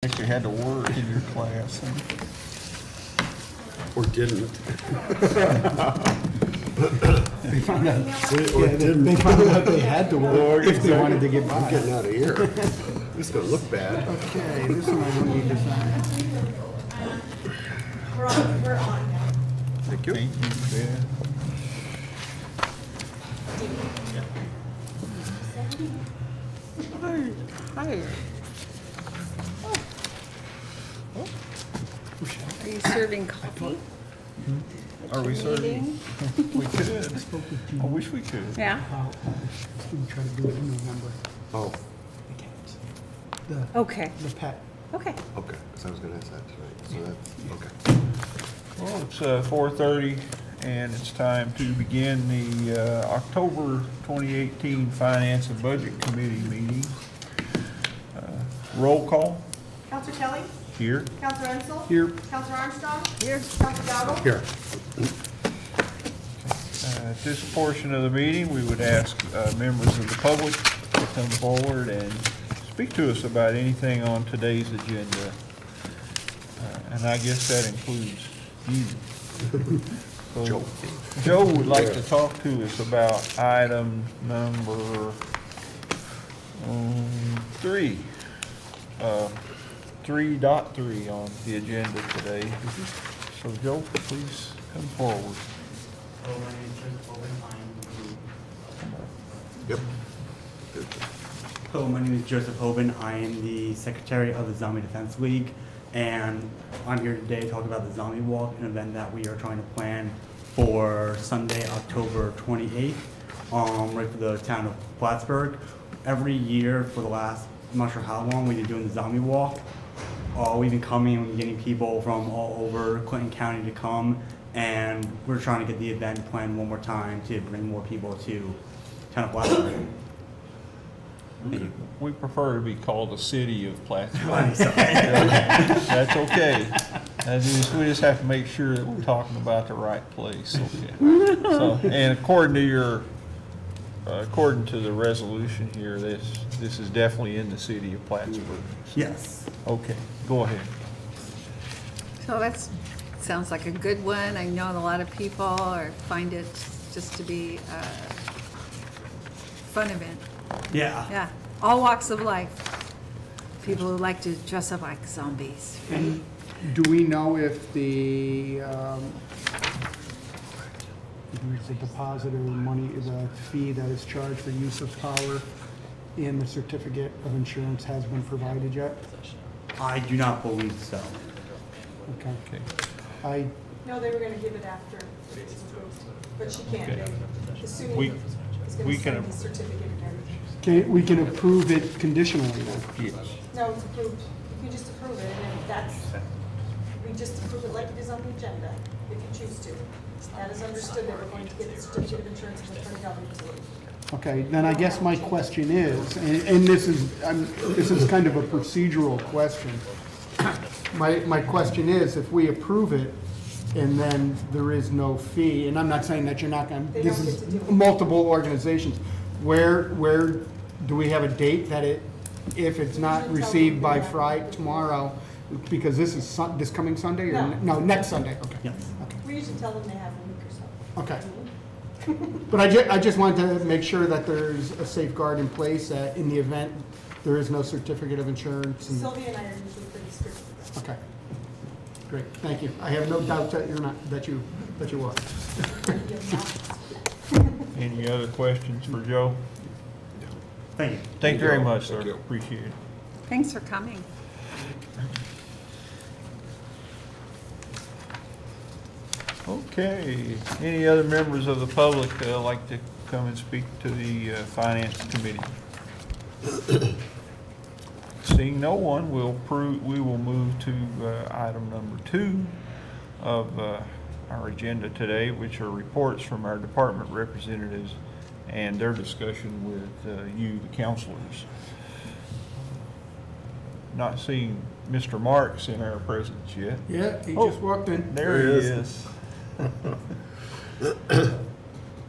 Actually had to work in your class. Or didn't. They found out, They found out they had to work if they wanted to get by. I'm getting out of here. This is going to look bad. Okay, this one I don't need to sign. We're on now. Thank you. Ben. Hi. Are you serving coffee? Are we serving? We could. I wish we could. Yeah. We try to do it in November. Oh, The cats. Okay. The pet. Okay. okay. Because I was going to ask that tonight. So that's okay. Well, it's 4:30 and it's time to begin the October 2018 Finance and Budget Committee meeting. Roll call. Counselor Kelly? Here. Counselor Ensel? Here. Counselor Armstrong? Here. Counselor Dowdle? Here. At this portion of the meeting, we would ask members of the public to come forward and speak to us about anything on today's agenda. And I guess that includes you. So Joe. Joe would like to talk to us about item number 3. 3.3 on the agenda today. So Joe, please come forward. Yep. Hello, my name is Joseph Hoban. I am the secretary of the Zombie Defense League, and I'm here today to talk about the Zombie Walk, an event that we are trying to plan for Sunday, October 28th, right for the town of Plattsburgh. Every year for the last, I'm not sure how long, we've been doing the Zombie Walk. We've been coming and getting people from all over Clinton County to come, and we're trying to get the event planned one more time to bring more people to town of Plattsburgh. We prefer to be called the city of Plattsburgh. I'm sorry. That's okay. We just have to make sure that we're talking about the right place. Okay. So, and according to the resolution here, this is definitely in the city of Plattsburgh. Yes. Okay, go ahead. So that sounds like a good one. I know a lot of people find it just to be a fun event. Yeah. Yeah, all walks of life. People who like to dress up like zombies. And do we know if the deposit or money, the fee that is charged for use of power in the certificate of insurance has been provided yet? I do not believe so. Okay. Okay. No, they were gonna give it after it's approved, but she can't. Okay. Assuming We it's gonna can- send the certificate and everything. Okay, we can approve it conditionally then? Yes. No, it's approved. You can just approve it, and then that's, we just approve it like it is on the agenda, if you choose to. That is understood that we're going to get the certificate of insurance from the Attorney General utility. Okay, then I guess my question is, and this is kind of a procedural question. My question is, if we approve it and then there is no fee, and I'm not saying that you're not going, They this don't is get to do it. multiple organizations. Where do we have a date that if it's not received by Friday, tomorrow, because this is this coming Sunday or no, next Sunday? Okay. Yes. Okay. We usually tell them they have a week or so. Okay. But I just wanted to make sure that there's a safeguard in place that in the event there is no certificate of insurance. And, Sylvia and I are usually pretty strict with that. okay, great, thank you. I have no doubt that you're not, that you are. Any other questions for Joe? Thank you. Thank you very much, sir. Thank you. Appreciate it. Thanks for coming. Okay, any other members of the public like to come and speak to the Finance Committee? Seeing no one, we will move to item number 2 of our agenda today, which are reports from our department representatives and their discussion with you, the counselors. Not seeing Mr. Marks in our presence yet. Yeah, he Oh, just walked in. There he is.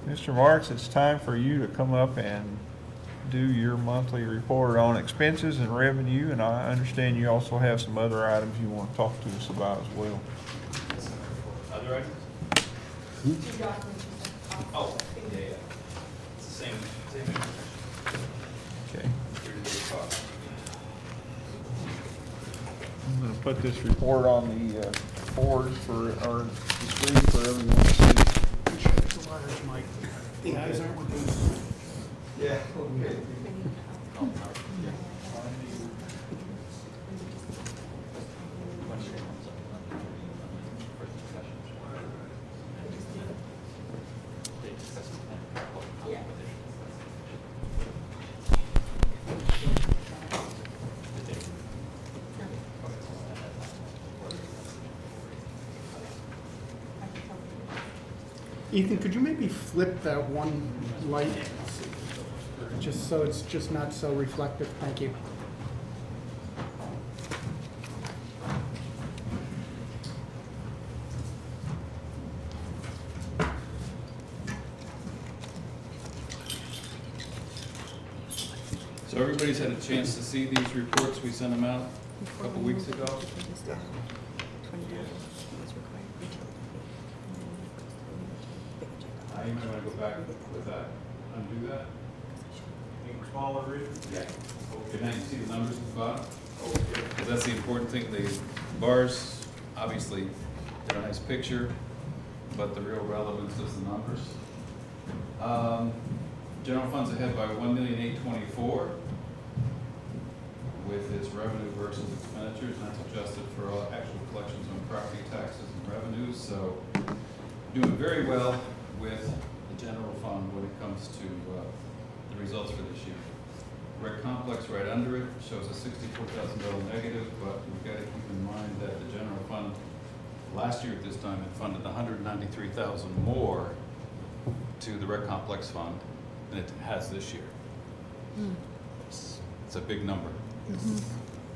Mr. Marks, it's time for you to come up and do your monthly report on expenses and revenue, and I understand you also have some other items you want to talk to us about as well. Other items? Two documents. Oh, yeah. It's the same information. Okay. Year-to-date cost. I'm going to put this report on the board for, or the screen for everyone to see. The eyes aren't with you. Yeah, okay. Ethan, could you maybe flip that one light, just so it's just not so reflective? Thank you. So everybody's had a chance to see these reports. We sent them out a couple weeks ago. You might want to go back with that, undo that. Make it smaller, Rich? Yeah. Okay, now you see the numbers at the bottom? Okay. Because that's the important thing. The bars, obviously, they're a nice picture, but the real relevance is the numbers. General fund's ahead by $1,824,000 with its revenue versus expenditures, and that's adjusted for all actual collections on property taxes and revenues. So doing very well with the general fund when it comes to the results for this year. Rec complex right under it shows a $64,000 negative, but we've got to keep in mind that the general fund last year at this time it funded $193,000 more to the rec complex fund than it has this year. It's a big number.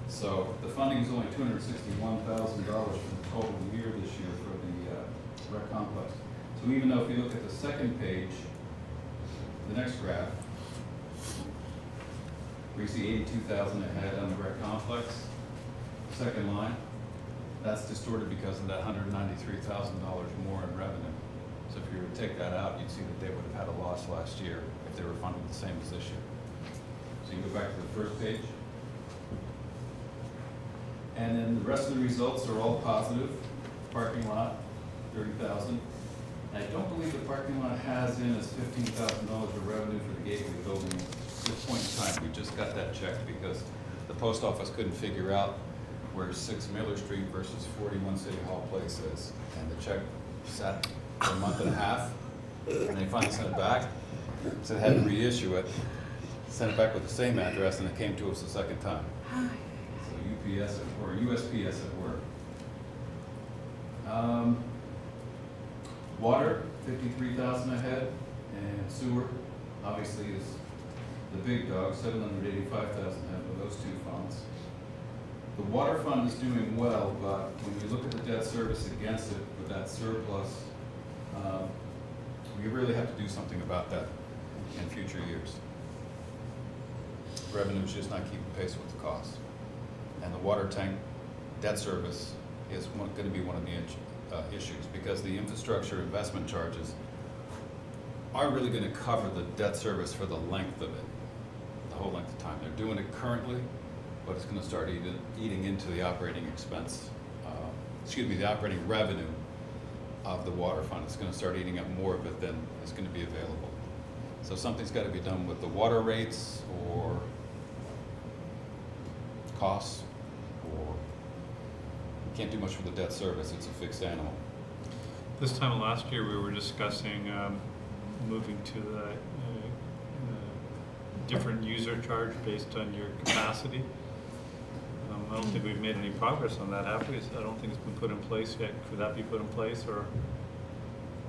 So the funding is only $261,000 for the total year this year for the rec complex. So even though if you look at the second page, the next graph, where you see 82,000 ahead on the rec complex, second line, that's distorted because of that $193,000 more in revenue. So if you were to take that out, you'd see that they would have had a loss last year if they were funded the same as this year. So you go back to the first page. And then the rest of the results are all positive. Parking lot, 30,000. I don't believe the parking lot has in as $15,000 of revenue for the Gateway building at this point in time. We just got that checked because the post office couldn't figure out where 6 Miller Street versus 41 City Hall Place is. And the check sat for a month and a half, and they finally sent it back. So they had to reissue it, sent it back with the same address, and it came to us the second time. So UPS or USPS at work. Water, 53,000 ahead, and sewer, obviously, is the big dog, 785,000 ahead of those two funds. The water fund is doing well, but when you look at the debt service against it with that surplus, we really have to do something about that in future years. Revenue is just not keeping pace with the cost. And the water tank debt service is going to be one of the issues because the infrastructure investment charges aren't really going to cover the debt service for the length of it, the whole length of time. They're doing it currently, but it's going to start eating into the operating expense, the operating revenue of the water fund. It's going to start eating up more of it than is going to be available. So something's got to be done with the water rates or costs, or you can't do much for the debt service. It's a fixed animal. This time last year, we were discussing moving to the different user charge based on your capacity. I don't think we've made any progress on that, have we? I don't think it's been put in place yet. Could that be put in place, or?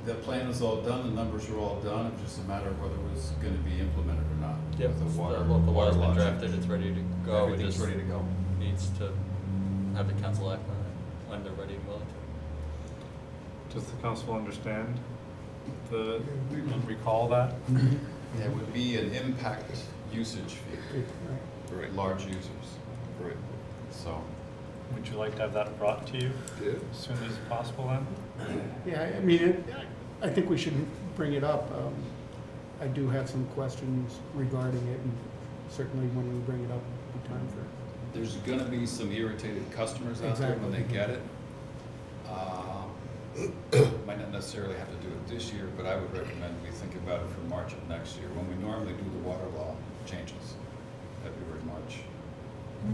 The plan is all done, the numbers are all done, it's just a matter of whether it was going to be implemented or not. Yep, The water, the local law's been law drafted, change. it's ready to go. Everything's ready to go. Needs to have the council act on it when they're ready and willing to. Does the council understand and recall that? There would be an impact usage fee, Right. large users, Right. so. Would you like to have that brought to you Yeah. as soon as possible then? Yeah, I mean, I think we should bring it up. I do have some questions regarding it, and certainly when we bring it up, it'll be time for. There's gonna be some irritated customers out there when they Exactly. get it. Might not necessarily have to do it this year, but I would recommend we think about it for March of next year, when we normally do the water law changes, February, March.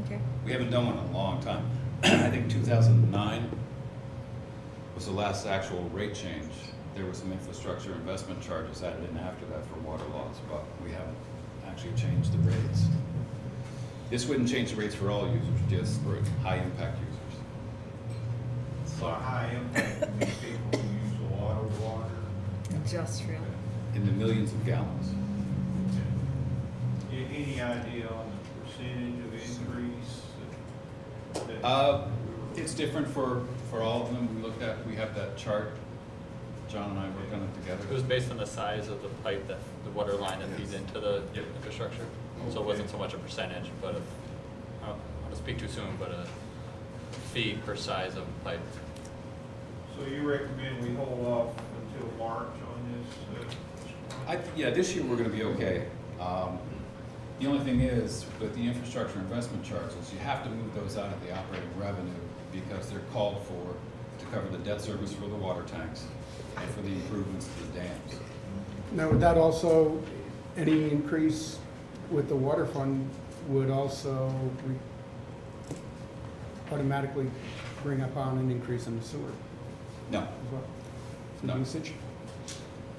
Okay. We haven't done one in a long time. I think 2009 was the last actual rate change. There were some infrastructure investment charges added in after that for water laws, but we haven't actually changed the rates. This wouldn't change the rates for all users, just for high impact users. So high impact, means people who use a lot of water. Industrial. In the millions of gallons. Any idea on the percentage of increase? It's different for all of them. We looked at, we have that chart. John and I worked on it together. It was based on the size of the pipe that, the water line that feeds into the infrastructure. So it wasn't so much a percentage, but I don't want to speak too soon, but a fee per size of pipe. So you recommend we hold off until March on this? Yeah, this year we're gonna be okay. The only thing is, with the infrastructure investment charges, you have to move those out of the operating revenue because they're called for to cover the debt service for the water tanks and for the improvements to the dams. Now, would that also, any increase with the water fund would also automatically bring upon an increase in the sewer No, as well? For No. usage?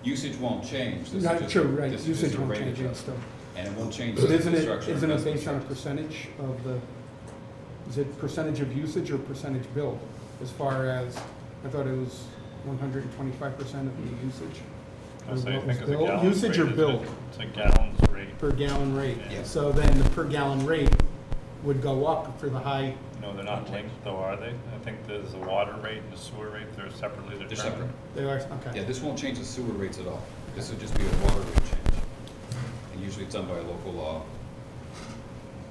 usage won't change. This is Not just- true, right, this is usage just a won't rate change it adjustment. still. And it won't change But the isn't it, infrastructure isn't it investment based on a charges. percentage of the, is it percentage of usage or percentage billed? As far as, I thought it was 125% of the usage. I say, I What was think it's a billed? gallons Usage or rate, isn't billed? it? It's a gallons rate. Per gallon rate. Yeah. So then the per gallon rate would go up for the high, No, they're not linked though, are they? I think there's a water rate and a sewer rate, they're separately They're determined. separate. they are, Yeah, okay. this won't change the sewer rates at all. This would just be a water rate change. And usually it's done by a local law,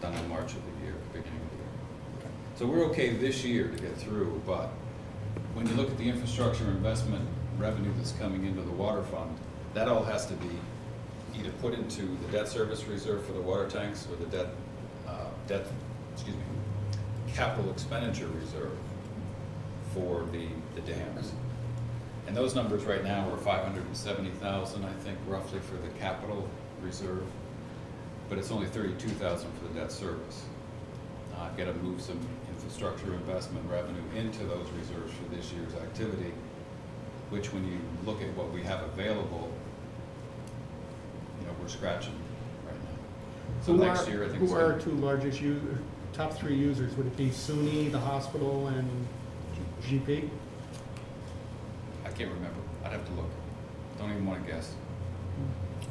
done in March of the year, beginning of the year. So we're okay this year to get through, but when you look at the infrastructure investment revenue that's coming into the water fund, that all has to be either put into the debt service reserve for the water tanks or the capital expenditure reserve for the dams. And those numbers right now are 570,000, I think, roughly for the capital reserve, but it's only 32,000 for the debt service. I've got to move some infrastructure investment revenue into those reserves for this year's activity, which when you look at what we have available, you know, we're scratching right now. So next year, I think it's Who are our gonna- two largest top three users? Would it be SUNY, the hospital, and GP? I can't remember. I'd have to look. Don't even want to guess.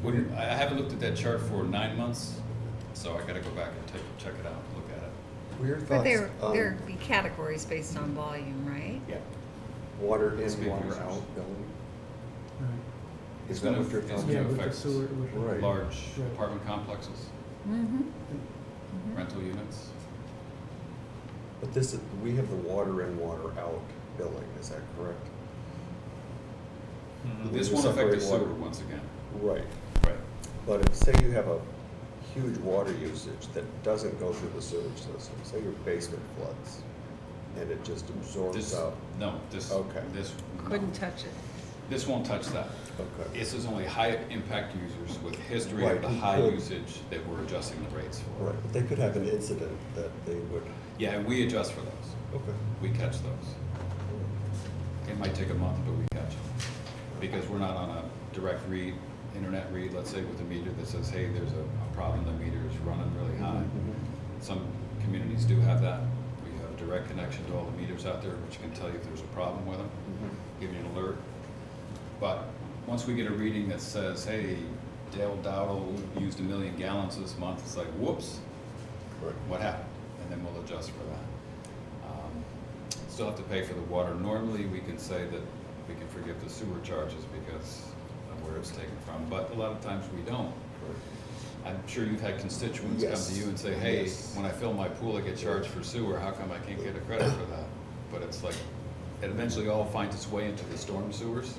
Wouldn't, I haven't looked at that chart for 9 months, so I got to go back and check it out, and look at it. Your But thoughts there'd be categories based on volume, right? Yeah. water It's in, big water users. out billing? Right. Is It's that gonna- what your it's thoughts gonna Yeah, are? with the affect sewer. with the- Right. Large Right. apartment complexes, Mm-hmm. rental units. But this is, we have the water in, water out billing, is that correct? Mhm. This We won't affect the separate water- sewer once again. Right, Right. but if, say you have a huge water usage that doesn't go through the sewage system, say your basement floods, and it just absorbs This, out. no, this, Okay. this, no. Couldn't touch it. This won't touch that. Okay. This is only high impact users with history Right, of the who high could- usage that we're adjusting the rates for. Right, but they could have an incident that they would, Yeah, and we adjust for those. okay. We catch those. It might take a month, but we catch them. Because we're not on a direct read, internet read, let's say with a meter that says, hey, there's a problem, the meter is running really high. Some communities do have that. We have a direct connection to all the meters out there, which can tell you if there's a problem with them, give you an alert. But once we get a reading that says, hey, Dale Dowdle used 1 million gallons this month, it's like, whoops, Right. what happened? And then we'll adjust for that. Still have to pay for the water. Normally, we can say that we can forgive the sewer charges because we're where it's taken from, but a lot of times we don't. I'm sure you've had constituents come to you and say, hey, when I fill my pool, I get charged for sewer, how come I can't get a credit for that? But it's like, it eventually all finds its way into the storm sewers,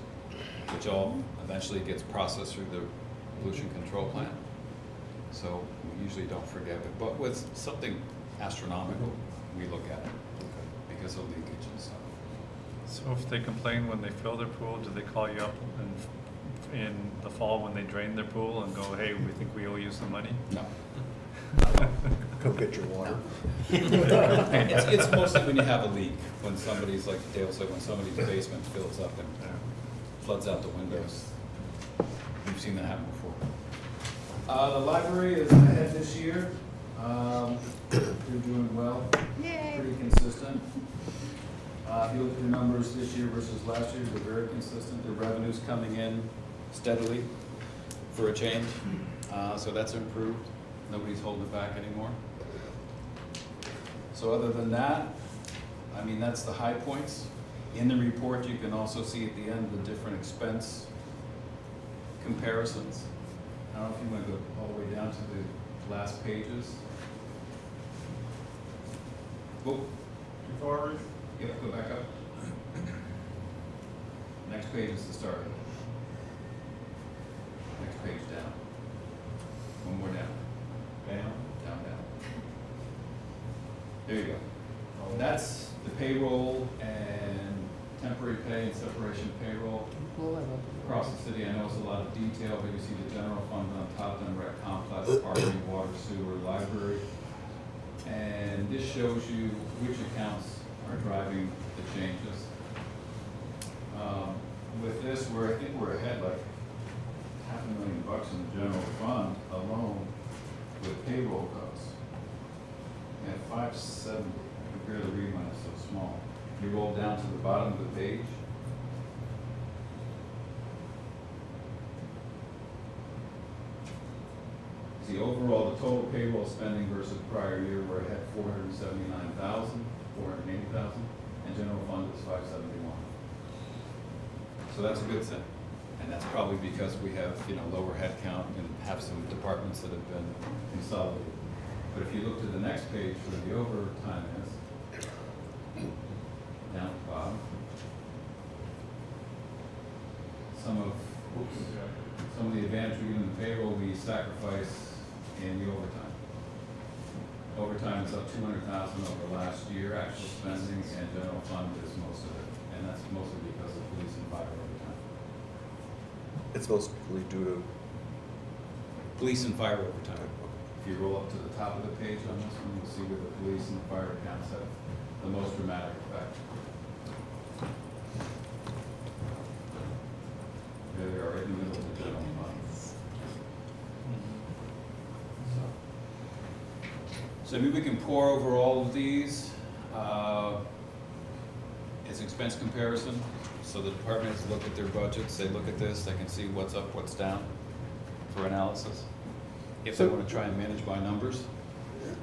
which all eventually gets processed through the pollution control plant. So we usually don't forget it, but with something astronomical, we look at it because of leakage and stuff. So if they complain when they fill their pool, do they call you up in the fall when they drain their pool and go, hey, we think we owe you some money? No. Come get your water. It's mostly when you have a leak, when somebody's, like Dale said, when somebody's basement fills up and floods out the windows. We've seen that happen before. The library is ahead this year. They're doing well. Yay. Pretty consistent. If you look at the numbers this year versus last year, they're very consistent. Their revenue's coming in steadily for a change. So that's improved. Nobody's holding it back anymore. So other than that, I mean, that's the high points. In the report, you can also see at the end the different expense comparisons. I don't know if you want to go all the way down to the last pages. Oh, too far, Rich? Yep, go back up. Next page is the start. Next page down. One more down. Down, down, down. There you go. That's the payroll and temporary pay and separation payroll across the city. I know it's a lot of detail, but you see the general fund on top, then rec complex, parking, water, sewer, library. And this shows you which accounts are driving the changes. With this, I think we're ahead like $500,000 in the general fund alone with payroll costs. And 570, I can barely read when it's so small. You roll down to the bottom of the page. See, overall, the total payroll spending versus prior year, we're ahead 479,000, 480,000, and general fund is 571. So that's a good thing. And that's probably because we have, lower head count and have some departments that have been consolidated. But if you look to the next page where the overtime is, down at the bottom, some of the advantage we get in the payroll, we sacrifice in the overtime. Overtime is up 200,000 over last year, actual spending, and general fund is most of it. And that's mostly because of police and fire overtime. It's mostly due to Police and fire overtime. If you roll up to the top of the page on this one, you'll see where the police and the fire accounts have the most dramatic effect. There they are, right in the middle of the general fund. So maybe we can pour over all of these. It's expense comparison. So the departments look at their budgets, they look at this, they can see what's up, what's down for analysis. If they want to try and manage by numbers.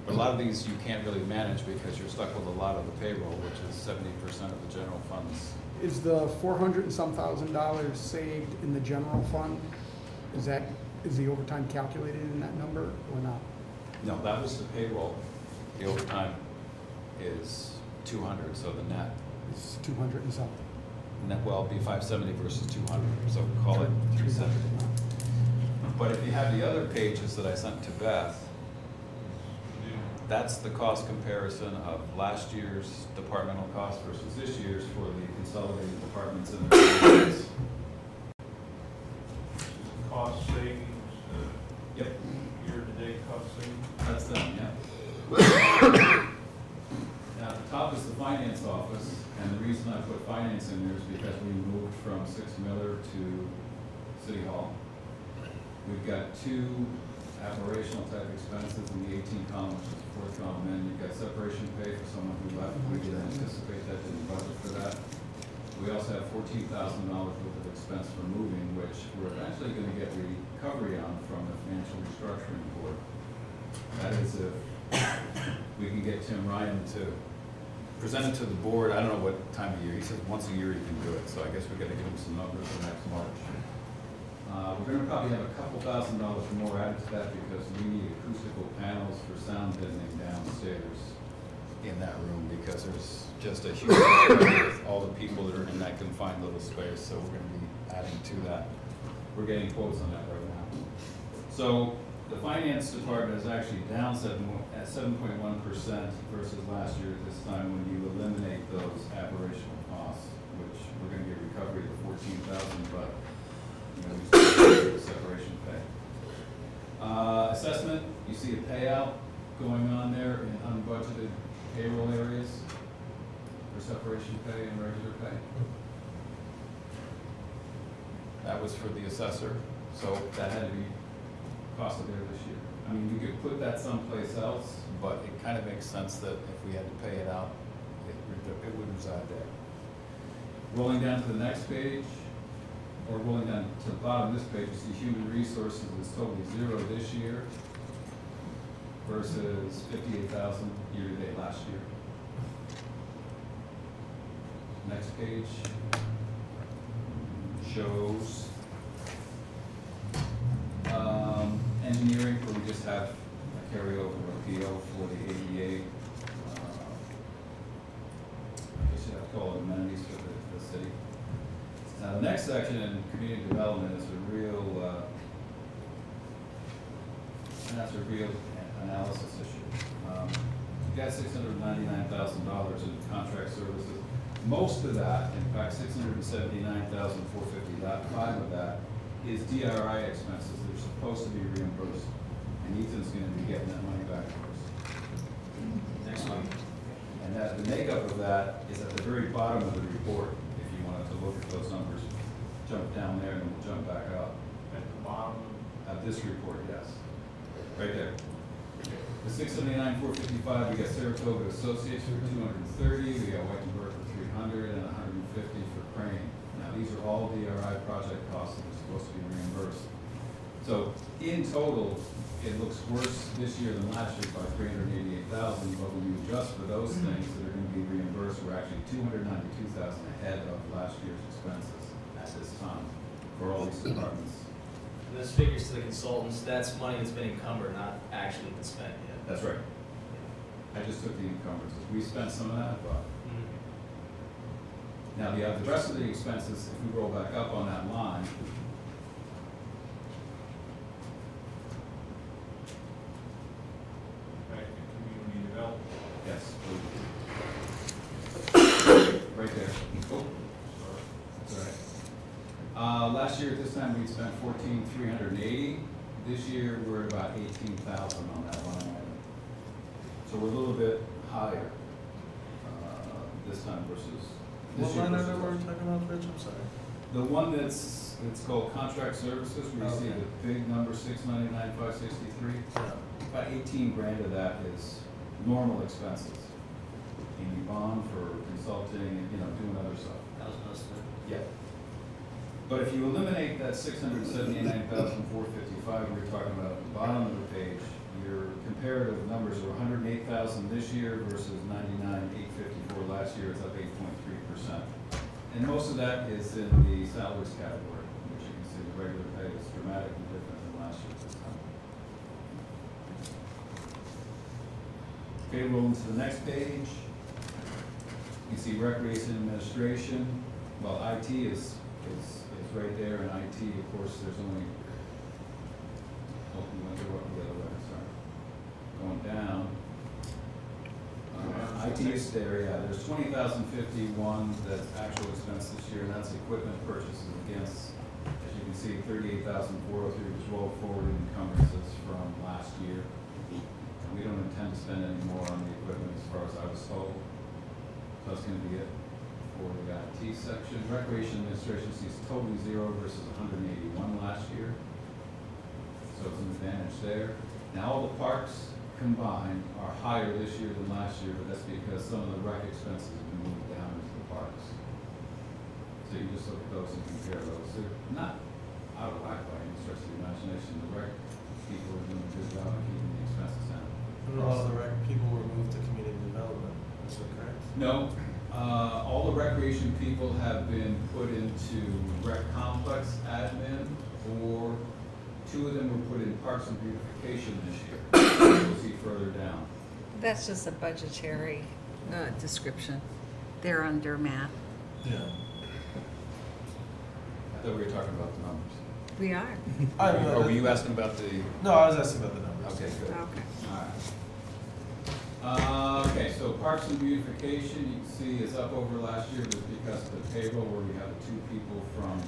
But a lot of these you can't really manage because you're stuck with a lot of the payroll, which is 70% of the general funds. Is the $400 and some thousand saved in the general fund? Is the overtime calculated in that number or not? No, that was the payroll. The overtime is 200, so the net. It's 200 and something. Net will be 570 versus 200, so call it 370. But if you have the other pages that I sent to Beth, that's the cost comparison of last year's departmental cost versus this year's for the consolidated departments in their budgets. Cost savings, Yep, year-to-date cost savings. that's them, yeah. Now, at the top is the finance office, and the reason I put finance in there is because we moved from 6 Miller to City Hall. We've got 2 operational type expenses in the 18 column, which is the 4th column, and you've got separation pay for someone who left. We didn't anticipate that, didn't budget for that. We also have $14,000 worth of expense for moving, which we're actually going to get recovery on from the Financial Restructuring Board. That is if we can get Tim Ryan to present it to the board. I don't know what time of year. He says once a year you can do it, so I guess we've got to give him some numbers for next March. We're gonna probably have a couple $1,000s more added to that because we need acoustical panels for sound deadening downstairs in that room because there's just a huge area with all the people that are in that confined little space, so we're gonna be adding to that. We're getting quotes on that right now. So the finance department is actually down 7.1% versus last year at this time when you eliminate those aberrational costs, which we're gonna get recovery of 14,000, but you know, we still get the separation pay. Assessment, you see a payout going on there in unbudgeted payroll areas for separation pay and regular pay. That was for the assessor, so that had to be costed there this year. I mean, you could put that someplace else, but it kind of makes sense that if we had to pay it out, it would reside there. Rolling down to the next page, or rolling down to the bottom of this page, you see human resources is totally zero this year versus 58,000 year-to-date last year. Next page shows engineering, where we just have a carryover appeal for the ADA. I guess you have to call it amenities for the city. Now, the next section in community development is a real, that's a real analysis issue. We've got $699,000 in contract services. Most of that, in fact, $679,455 of that is DRI expenses that are supposed to be reimbursed. And Ethan's going to be getting that money back for us next week. And that the makeup of that is at the very bottom of the report. If you wanted to look at those numbers, jump down there and we'll jump back up. At the bottom of this report, yes. Right there. The $679,455, we got Saratoga Associates for $230, we got Whitenburg for $300, and $150 for Crane. Now these are all DRI project costs that are supposed to be reimbursed. So in total, it looks worse this year than last year by $388,000, but when you adjust for those things that are going to be reimbursed, we're actually $292,000 ahead of last year's expenses at this time for all these departments. And those figures to the consultants, that's money that's been encumbered, not actually been spent yet. That's right. I just took the encumbrances. We spent some of that, but now the rest of the expenses, if we roll back up on that line, Community development. yes, right there. Oh, that's all right. Last year at this time we spent $14,380. This year we're at about $18,000 on that line item. So we're a little bit higher this time versus this what year. What line versus item are we last year. talking about, Rich? I'm sorry. The one it's called contract services, where you see the big number, $699,563. Yeah. About 18 grand of that is normal expenses. Amy bond for consulting and, you know, doing other stuff. That was most of it. Yeah. But if you eliminate that $679,455 we're talking about at the bottom of the page, your comparative numbers are $108,000 this year versus $99,854 last year. It's up 8.3%. And most of that is in the salaries category, which you can see the regular pay is dramatically different than last year this time. Okay, rolling to the next page. You see recreation administration. Well, IT is right there, and IT, of course, there's only, oh, we went the other way, sorry. Going down. IT is there, yeah, there's $20,051 that's actual expense this year, and that's equipment purchases against, as you can see, $38,403 was rolled forward in encumbrances from last year. And we don't intend to spend any more on the equipment as far as I was told. So that's gonna be it for the IT section. Recreation administration sees totally zero versus 181 last year. So it's an advantage there. Now all the parks combined are higher this year than last year, but that's because some of the rec expenses have been moved down into the parks. So you just look at those and compare those. They're not out of whack by any stretch of the imagination. The rec people are doing a good job of keeping the expenses down. And a lot of the rec people were moved to community development. Is that correct? No, all the recreation people have been put into rec complex admin 4. 2 of them were put in parks and beautification this year. You'll see further down. That's just a budgetary description. They're under math. Yeah. I thought we were talking about the numbers. We are. I don't know. Or were you asking about the? No, I was asking about the numbers. Okay, good. Okay. All right. Okay, so parks and beautification, you can see is up over last year, just because of the payroll where we have 2 people from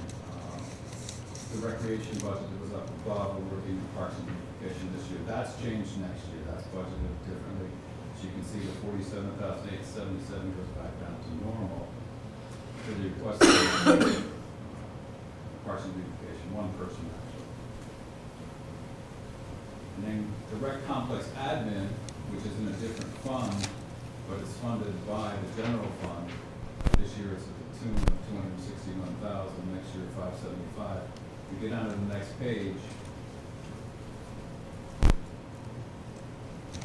the recreation budget that was up above, we're working in parks and beautification this year. That's changed next year, that's budgeted differently. As you can see, the 47,877 goes back down to normal. So the request parks and beautification, 1 person actually. And then the rec complex admin, which is in a different fund, but it's funded by the general fund. This year it's at the tune of 261,000, next year 575. We get on to the next page.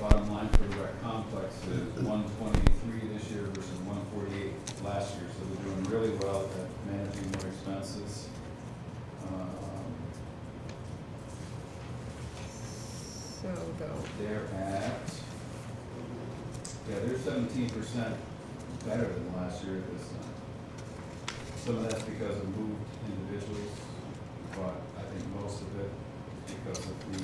Bottom line for the rec complex is 123 this year versus 148 last year. So we're doing really well at managing more expenses. So though, They're at, they're 17% better than last year at this time. Some of that's because of moved individuals, but I think most of it is because of the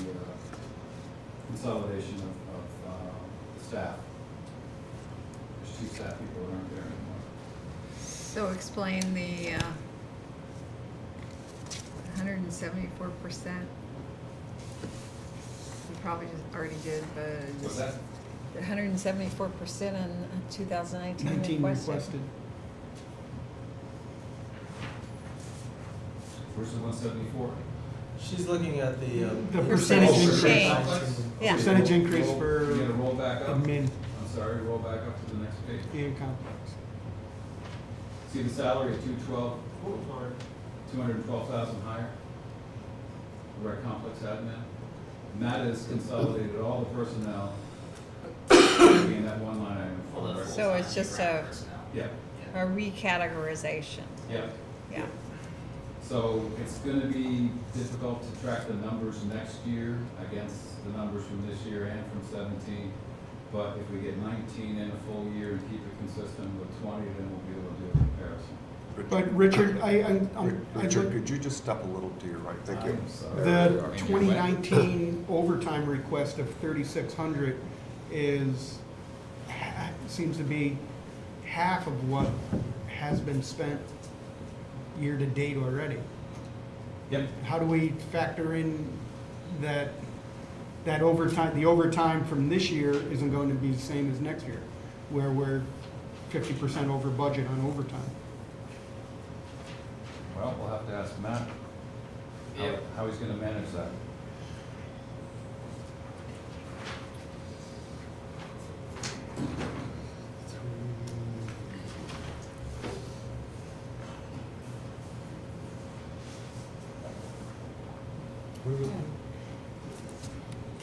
consolidation of staff. There's 2 staff people that aren't there anymore. so explain the 174%. You probably just already did, but. What's that? 174% in 2019 19 requested. requested. Versus 174? She's looking at the. The percentage increase. Change. Yeah. Percentage increase for You gotta roll back up? admin I'm sorry, roll back up to the next page. and complex. See the salary at 212, 212,000 higher? The rec complex admin. And that is consolidated all the personnel in that one line item. for the rec- So it's just a Yeah, recategorization. yeah. Yeah. So it's gonna be difficult to track the numbers next year against the numbers from this year and from 17. But if we get 19 in a full year and keep it consistent with 20, then we'll be able to do a comparison. But Richard, Richard, could you just step a little to your right? Thank you. I'm sorry. the 2019 overtime request of 3,600 seems to be half of what has been spent year to date already. Yep. How do we factor in that overtime, the overtime from this year isn't going to be the same as next year, where we're 50% over budget on overtime? Well, we'll have to ask Matt how he's gonna manage that.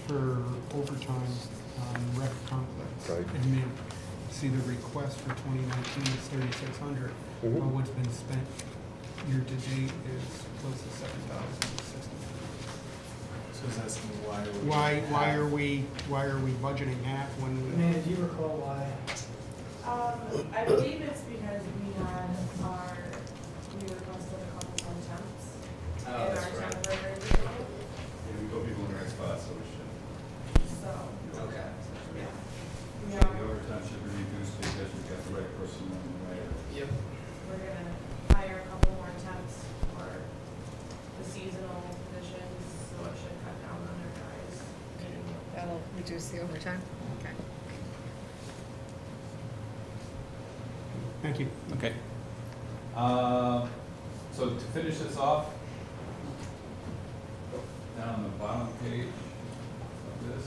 For overtime on rec complex. Right. Admin, see the request for 2019 is 3,600. Well, what's been spent year to date is close to 7,060. So he's asking why. Why are we budgeting half when we? Amanda, do you recall why? I believe it's because we requested a couple more temps. Oh, in that's our right. temporary people. Yeah, we put people in the right spot, so we should. So, Okay. yeah. We The are, overtime should be reduced because we've got the right person in the right. Yep. we're gonna hire a couple more temps for the seasonal positions, so it should cut down on our guys. That'll reduce the overtime? Okay. Thank you. Okay. So to finish this off, down on the bottom page of this.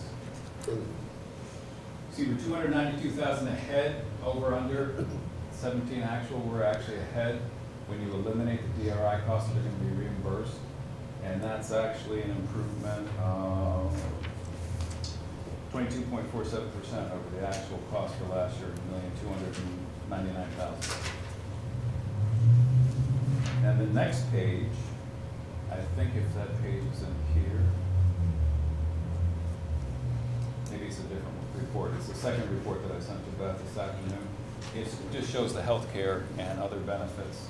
See, we're 292,000 ahead, over under 17 actual, we're actually ahead. When you eliminate the DRI costs that are gonna be reimbursed. And that's actually an improvement of 22.47% over the actual cost for last year, $1,299,000. And the next page I think if that page is in here, maybe it's a different report. It's the second report that I sent to Beth this afternoon. It just shows the healthcare and other benefits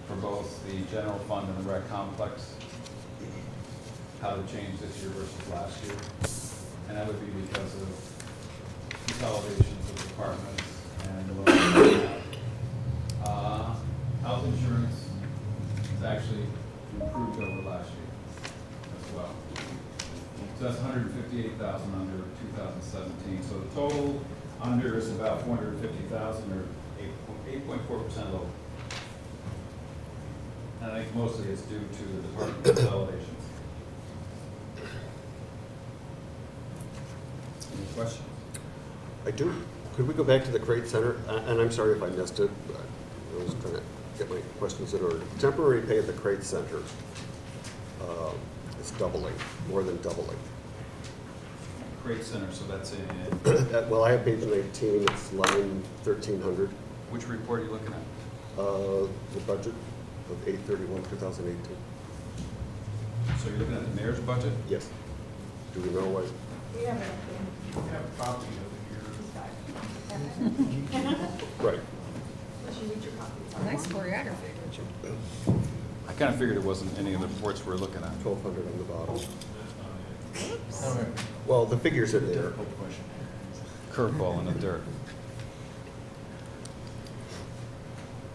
for both the general fund and the rec complex, how they changed this year versus last year. And that would be because of consolidations of departments and health insurance has actually improved over last year as well. So that's 158,000 under 2017. So the total under is about 450,000 or 8.4% lower. And I think mostly it's due to the department consolidations. Any questions? I do. Could we go back to the Crate Center? And I'm sorry if I missed it, but I was trying to get my questions in order. Temporary pay at the Crate Center is doubling, more than doubling. Crate Center, so that's in, Well, I have page 19, it's line 1300. which report are you looking at? The budget of 8/31/2018. So you're looking at the mayor's budget? Yes. Do we know what? We have it. We have a copy of Right. Unless you read your copies. Nice choreography, Richard. I kind of figured it wasn't any of the reports we're looking at. 1,200 on the bottom. Okay. Well, the figures are there. Curveball in the dirt.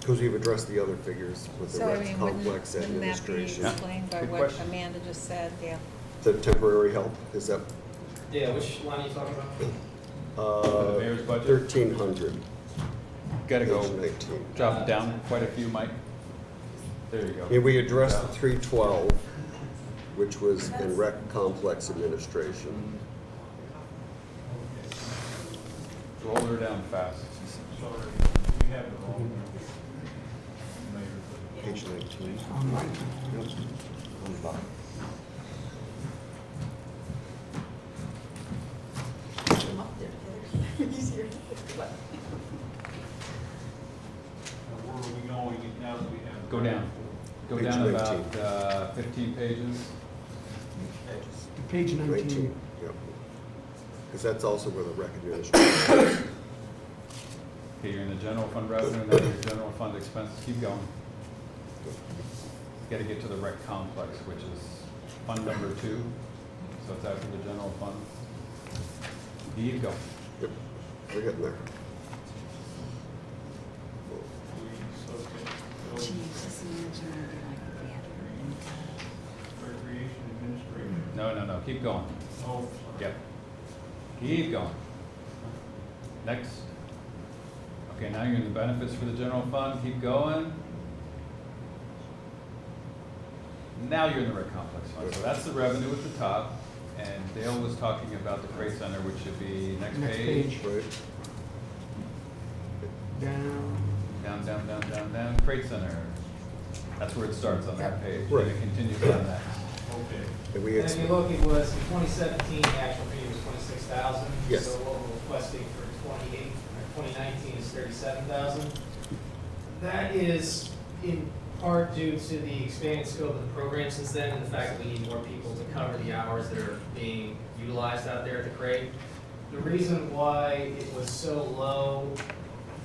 Because we've addressed the other figures with the So, I rec mean, complex wouldn't that be administration. explained by Good what question. Amanda just said? Yeah. The temporary help, is that Yeah, which line are you talking about? The mayor's budget? 1,300, Gotta page go 19. drop it down quite a few, Mike. There you go. Yeah, we addressed the 312, which was in rec complex administration. Roll her down fast. Sorry, we have the wrong. Page 19. On my- On the bottom. Put them up there together. Easier. Where are we going now that we have? Go down. Go Page down 19. about 15 pages. Page 19. 19, yep. Because that's also where the rec administration is. Okay, you're in the general fund revenue, now your general fund expenses. Keep going. Got to get to the rec complex, which is fund number 2. So it's after the general fund. Keep going. Yep, we're getting there. Recreation administration. No. Keep going. Oh, Yep. Keep going. Next. Okay, now you're in the benefits for the general fund. Keep going. Now you're in the rec complex fund. So that's the revenue at the top. And Dale was talking about the Crate Center, which should be next Next page. page. Right. Down. Down. Crate Center. That's where it starts on that page. Right. And it continues on next. okay. And we And if you look, it was, in 2017, the actual fee was 26,000. Yes. So what we're requesting for 2019 is 37,000. That is in part due to the expanded scope of the program since then, and the fact that we need more people to cover the hours that are being utilized out there at the crate. The reason why it was so low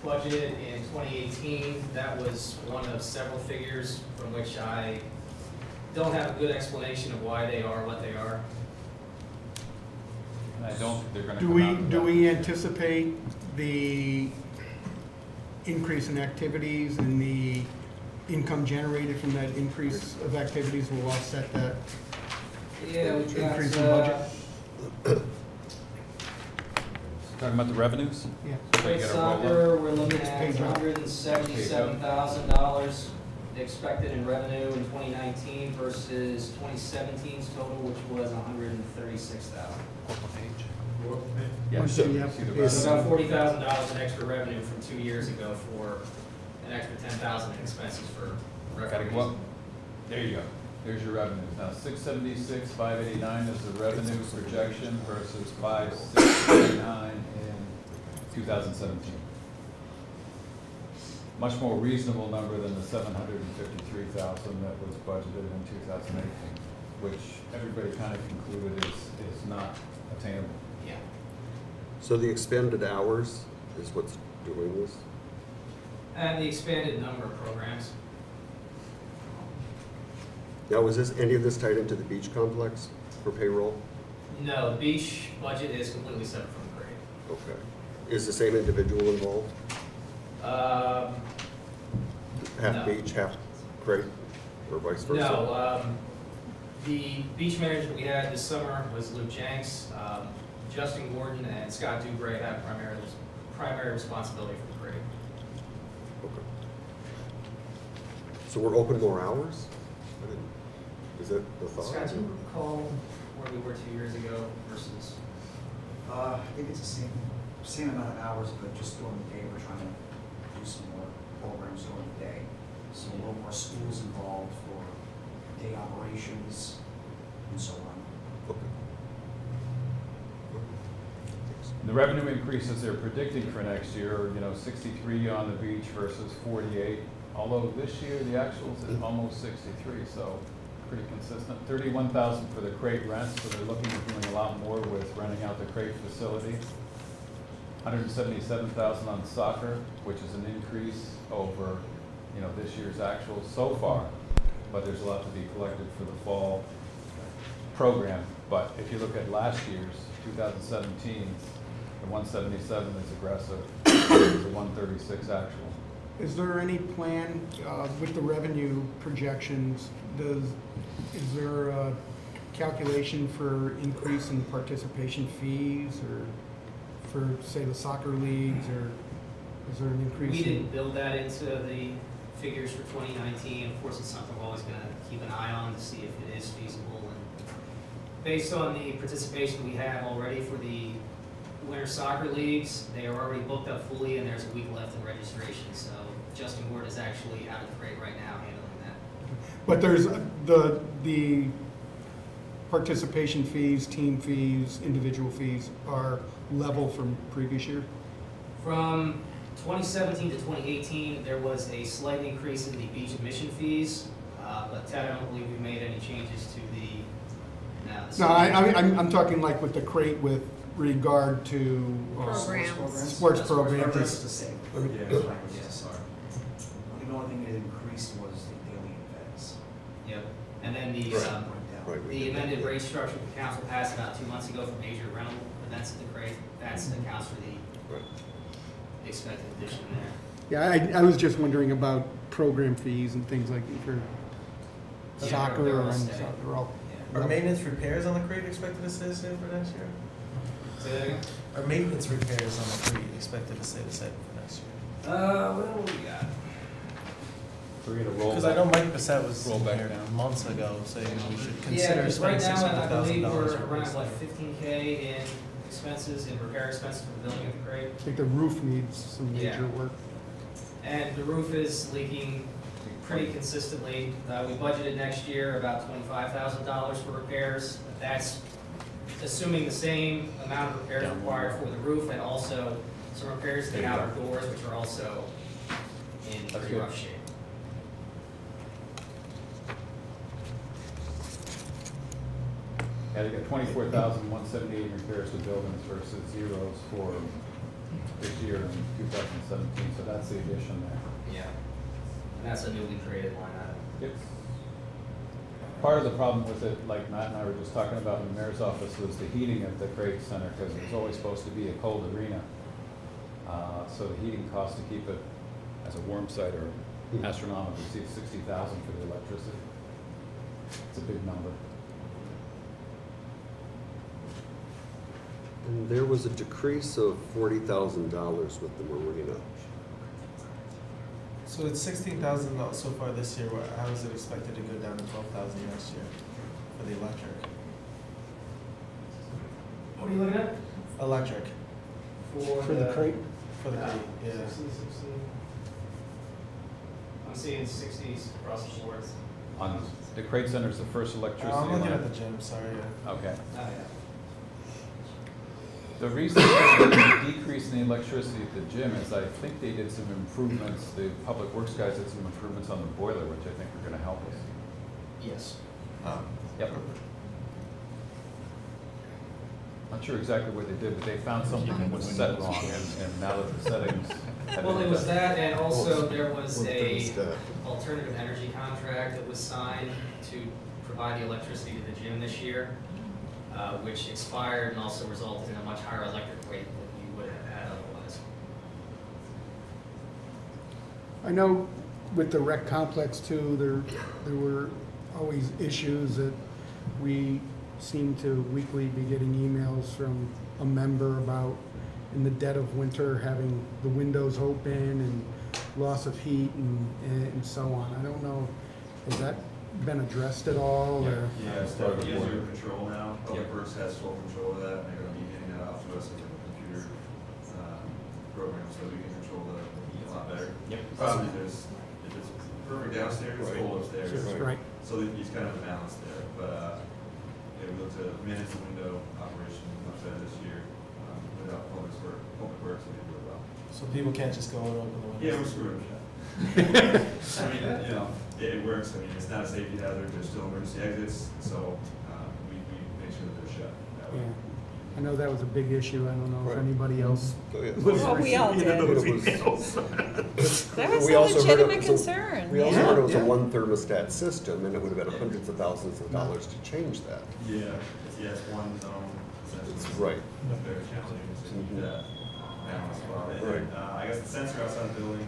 budgeted in 2018, that was one of several figures from which I don't have a good explanation of why they are what they are. And I don't think they're going to Do come out of do that. we anticipate the increase in activities and the income generated from that increase of activities will offset that Yeah, we've got, increase in budget? Talking about the revenues? Yeah. So you Great gotta roll up. soccer, we're looking Next at page up. $177,000 expected in revenue in 2019 versus 2017's total, which was 136,000. Yeah, Once so you you have see the to- So revenue. about $40,000 in extra revenue from 2 years ago for an extra $10,000 in expenses for Gotta referees. go up. There you go. There's your revenues. Now, 676, 589 is the revenue projection versus 5689 in 2017. much more reasonable number than the 753,000 that was budgeted in 2018, which everybody kind of concluded is not attainable. Yeah. So the expended hours is what's doing this? And the expanded number of programs. Now, is this, any of this tied into the beach complex for payroll? No, the beach budget is completely separate from the grade. Okay. Is the same individual involved? Half No. beach, half crate, or vice versa? No, the beach manager that we had this summer was Luke Jenks. Justin Gordon and Scott Dubray have primary responsibility for the grade. Okay. So we're open more hours? I didn't- Is that the thought? Scott, do you recall where we were 2 years ago versus? I think it's the same amount of hours, but just during the day, we're trying to do some more programs during the day. So a little more schools involved for day operations and so on. Okay. Thanks. The revenue increases they're predicting for next year are, 63 on the beach versus 48. Although this year, the actuals is almost 63, so pretty consistent. 31,000 for the crate rents, so they're looking at doing a lot more with renting out the crate facility. 177,000 on soccer, which is an increase over, this year's actuals so far. But there's a lot to be collected for the fall program. But if you look at last year's, 2017, the 177 is aggressive, the 136 actual. Is there any plan with the revenue projections? Is there a calculation for increase in participation fees or for, say, the soccer leagues, or is there an increase? We didn't build that into the figures for 2019. Of course, it's something we're always going to keep an eye on to see if it is feasible. And based on the participation we have already for the winter soccer leagues, they are already booked up fully, and there's a week left in registration. So Justin Ward is actually out of the crate right now handling that. But there's the participation fees, team fees, individual fees are level from previous year? From 2017 to 2018, there was a slight increase in the beach admission fees, but Ted, I don't believe we made any changes to the. No, I'm talking like with the crate with regard to Programs. sports That's programs. It's the same. Yeah. Yes. The only thing that increased was the daily events. Yep, and then the, Right. Right, we the did. amended rate structure the council passed about 2 months ago for major rental events at the crate, that's accounts for the Right. expected addition there. Yeah, I was just wondering about program fees and things like for Yeah, soccer they're all and steady. soccer, they're all. Yeah. Are maintenance repairs on the crate expected to stay the same for next year? Say that again? Are maintenance repairs on the crate expected to stay the same for next year? What do we got? So we're gonna roll Because I know Mike Bissett was roll back here down. months ago saying we should Yeah, consider because right spending now, I believe $600,000 we're for around, this. what, 15K in expenses, in repair expenses for the building at the crate? I think the roof needs some major Yeah. work. And the roof is leaking pretty consistently. We budgeted next year about $25,000 for repairs. That's assuming the same amount of repairs required for the roof and also some repairs to the outer doors, which are also in That's pretty good. rough shape. Yeah, they got 24,178 repairs to buildings versus zeros for this year in 2017, so that's the addition there. Yeah. And that's a newly created line item. Yep. Part of the problem with it, like Matt and I were just talking about in the mayor's office, was the heating at the Crate Center, because it was always supposed to be a cold arena. So the heating cost to keep it as a warm site are astronomical. You see 60,000 for the electricity. It's a big number. And there was a decrease of $40,000 with the marina. So it's 16,000 so far this year. How is it expected to go down to 12,000 next year for the electric? What are you looking at? Electric For the crate? for the crate, yeah. 60. I'm seeing 60s across the board. On the Crate Center is the first electricity I'm looking line. at the gym. Sorry. Okay. Oh, yeah. The reason for the decrease in the electricity at the gym is I think they did some improvements, the public works guys did some improvements on the boiler, which I think are gonna help us. Yes. Yep. Not sure exactly what they did, but they found something that was set wrong, and now that the settings. have Well, been it was done- that, and also there was Well, a thermostat. alternative energy contract that was signed to provide the electricity to the gym this year, which expired and also resulted in a much higher electric rate than we would have had otherwise. I know with the rec complex too, there were always issues that we seem to weekly be getting emails from a member about in the dead of winter having the windows open and loss of heat and so on. I don't know, has that been addressed at all or? Yeah, it's definitely easier to control now. Public Works has full control of that, and they're gonna be getting that off to us with a computer, program, so we can control the heat a lot better. Yep. Problem is, if it's perfect downstairs, it's cold upstairs. Right. So there's kind of a balance there, but, yeah, we looked to manage the window operation much better this year, without Public Works, we did really well. So people can't just go and open the windows? Yeah, we're screwed. I mean, you know, it works. I mean, it's not a safety hazard. There's still emergency exits, so we make sure that they're shut that way. Yeah, I know that was a big issue. I don't know if Right. anybody else. Oh, yeah. was Well, we all receiving did. those It was- emails. That was We a also heard it legitimate was concern. We also yeah. heard it was Yeah. a one thermostat system, and it would have been hundreds of thousands of dollars to change that. Yeah, it's one zone. That's essentially. right. It's very challenging to keep that balance well. And, Right. I guess the sensor outside the building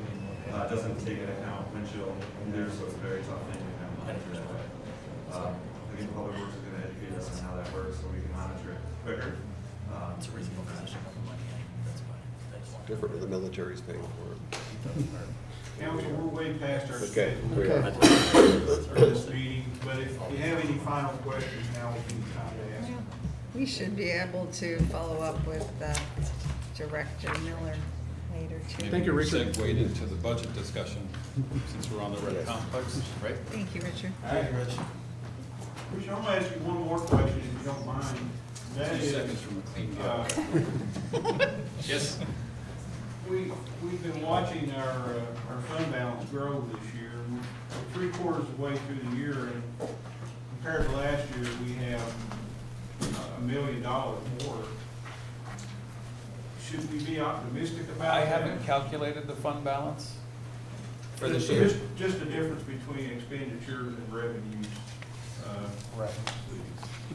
doesn't take into account wind chill in there, so it's a very tough thing to kind of monitor that way. Again, Public Works is going to educate us on how that works, so we can monitor it quicker. It's a reasonable position. Different, the military's paying for it. Council, we're way past our Okay. schedule Okay. for this meeting, but if you have any final questions, now would be the time to ask. We should be able to follow up with Director Miller later too. Thank you, Richard. Segued into the budget discussion, since we're on the rec complex, right? Thank you, Richard. Thank you, Rich. Rich, I'm gonna ask you one more question, if you don't mind. That 2 is, seconds from a clean Yes. We've been watching our fund balance grow this year. We're 3/4 of the way through the year, and compared to last year, we have $1 million more. Should we be optimistic about I that? haven't calculated the fund balance for this year. Just the difference between expenditures and revenues. Right.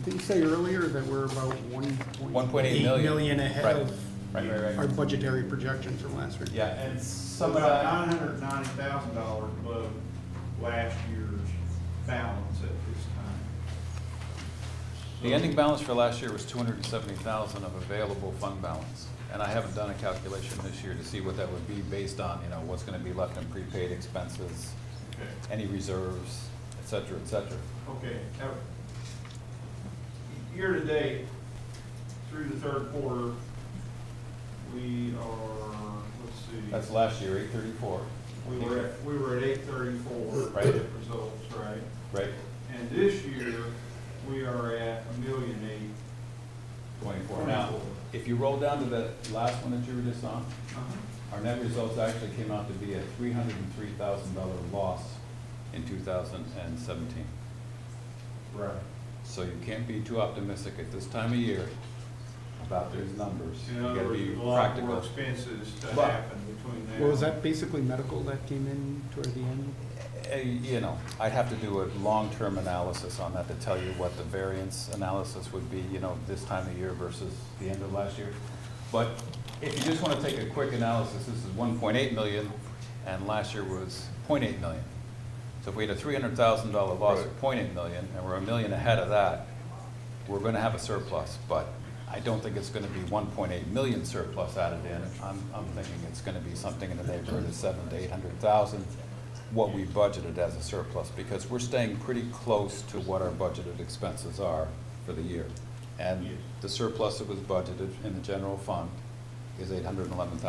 Did you say earlier that we're about 1.8 million. million ahead Right. of Right. our budgetary projections from last year? Yeah, and some of About that, $990,000 above last year's balance at this time. the ending balance for last year was 270,000 of available fund balance. And I haven't done a calculation this year to see what that would be based on, you know, what's gonna be left in prepaid expenses, Okay. any reserves, et cetera, et cetera. Okay. Now, year to date, through the third quarter, we are, let's see. That's last year, 834. We were at 834. Right. Results, right? Right, And this year, we are at $1,008,000. 24. Now, if you roll down to the last one that you were just on, our net results actually came out to be a $303,000 loss in 2017. Right. So you can't be too optimistic at this time of year about these numbers. In You other gotta words, be there's a lot more practical. expenses to But- happen between now. Well, was that basically medical that came in toward the end? You know, I'd have to do a long-term analysis on that to tell you what the variance analysis would be, you know, this time of year versus the end of last year. But if you just want to take a quick analysis, this is 1.8 million, and last year was 0.8 million. So if we had a $300,000 loss of 0.8 million, and we're $1 million ahead of that, we're going to have a surplus. But I don't think it's going to be 1.8 million surplus added in. I'm thinking it's going to be something in the neighborhood of 700,000 to 800,000. What we budgeted as a surplus, because we're staying pretty close to what our budgeted expenses are for the year. And the surplus that was budgeted in the general fund is $811,000.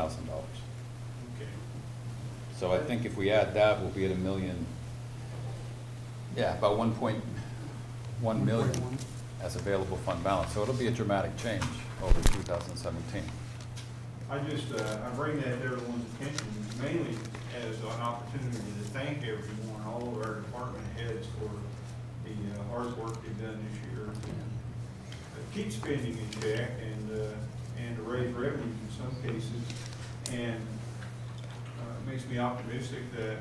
Okay. So I think if we add that, we'll be at $1 million, yeah, about 1.1 million. as available fund balance. So it'll be a dramatic change over 2017. I bring that to everyone's attention mainly as an opportunity to thank everyone, all of our department heads for the hard work they've done this year. Keep spending in check and to raise revenues in some cases, and it makes me optimistic that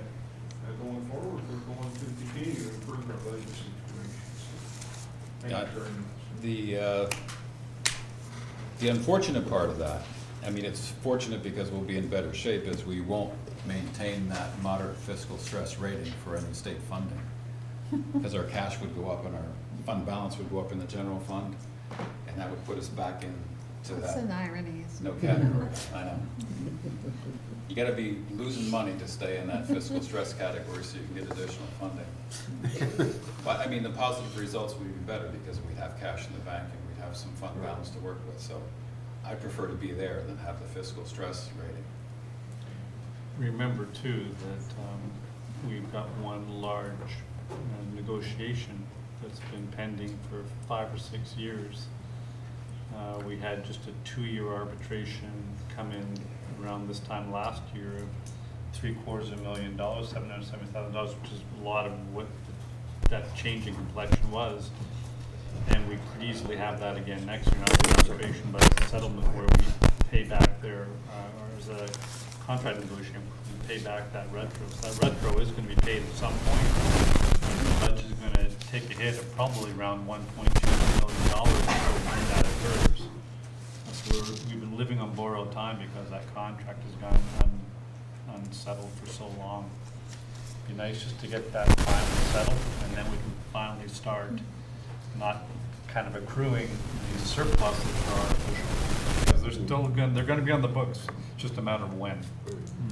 going forward we're going to continue to improve our budget situation. So, thank you very much. The unfortunate part of that, I mean, it's fortunate because we'll be in better shape, is we won't maintain that moderate fiscal stress rating for any state funding. Because our cash would go up and our fund balance would go up in the general fund, and that would put us back into That's that an irony, isn't no it? category. I know. You gotta be losing money to stay in that fiscal stress category so you can get additional funding. But I mean, the positive results would be better because we'd have cash in the bank and we'd have some fund balance to work with. So I prefer to be there than have the fiscal stress rating. Remember too that we've got one large negotiation that's been pending for 5 or 6 years. We had just a 2-year arbitration come in around this time last year of $750,000, $770,000, which is a lot of what that change in complexion was. And we could easily have that again next year, not an arbitration, but it's a settlement where we pay back their, or as a contract negotiation, we pay back that retro. So that retro is going to be paid at some point. The budget is going to take a hit of probably around $1.2 million when that occurs. We've been living on borrowed time because that contract has gone unsettled for so long. It'd be nice just to get that finally settled, and then we can finally start not kind of accruing these surpluses for our officials, because they're going to be on the books. It's just a matter of when.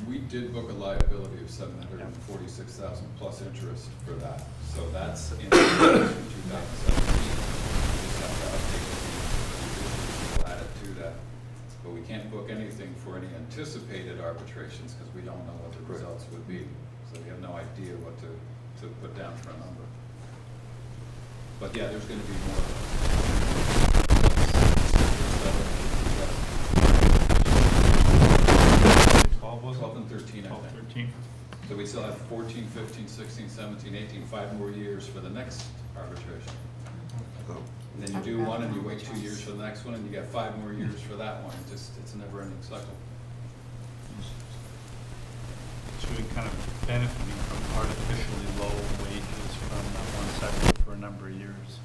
We did book a liability of $746,000 plus interest for that. So that's in 2017. We'll add it to that. But we can't book anything for any anticipated arbitrations because we don't know what the results would be. So we have no idea what to put down for a number. But yeah, there's going to be more. 12 and 13, I think. 13. So we still have 14, 15, 16, 17, 18, 5 more years for the next arbitration. And then you do one and you wait 2 years for the next one and you get 5 more years for that one. It's a never ending cycle. So we're kind of benefiting from artificially low wages from that one sector for a number of years.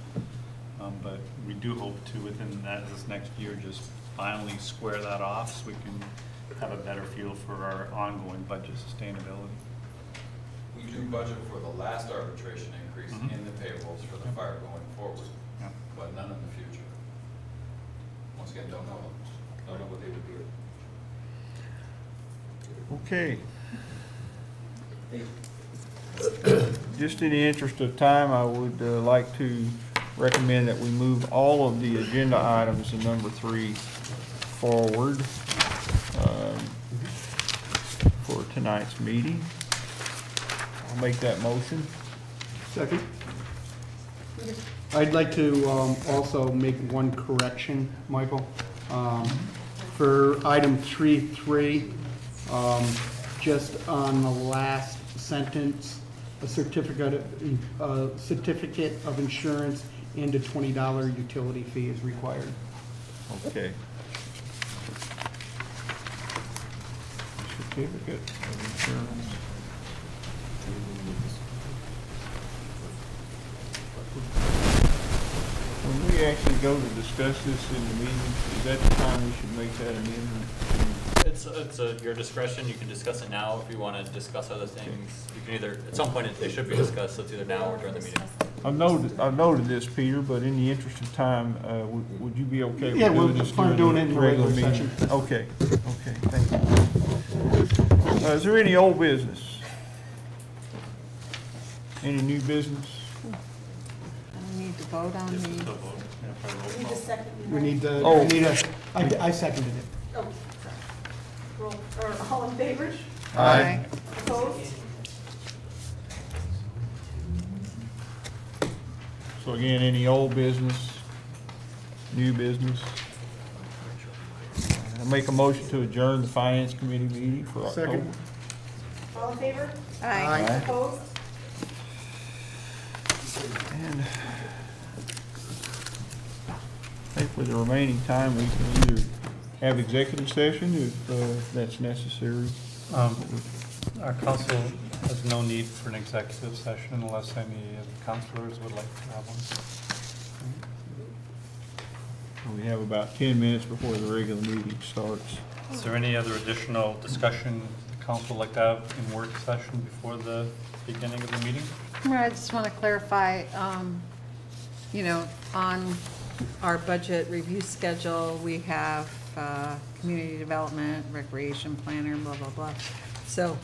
But we do hope to, within this next year, just finally square that off so we can have a better feel for our ongoing budget sustainability. We do budget for the last arbitration increase in the payrolls for the fire going forward, but none in the future. Once again, don't know what they would do. Okay. Just in the interest of time, I would like to recommend that we move all of the agenda items in number 3 forward for tonight's meeting. I'll make that motion. Second. I'd like to also make one correction, Michael. For item 3.3, just on the last sentence, a certificate of insurance and a $20 utility fee is required. Okay. Certificate of insurance. When we actually go to discuss this in the meeting, is that the time we should make that amendment? It's at your discretion. You can discuss it now if you want to discuss other things. You can either, at some point, they should be discussed. So it's either now or during the meeting. I've noted this, Peter, but in the interest of time, would you be okay with Yeah, doing we're this fine during doing it in the the regular regular meeting? session. Okay, thank you. Is there any old business? Any new business? I need to vote on the, We need a second. We need to, Oh. I seconded it. Oh, roll, or all in favor? Aye. Opposed? So again, any old business? New business. I make a motion to adjourn the finance committee meeting for October. Second. All in favor? Aye. Aye. Opposed? And I think for the remaining time, we can either have executive session if that's necessary. Our council has no need for an executive session unless any of the councilors would like to have one. We have about 10 minutes before the regular meeting starts. Is there any other additional discussion the council would like to have in work session before the beginning of the meeting? I just want to clarify, you know, on our budget review schedule, we have community development, recreation planner, blah, blah, blah. So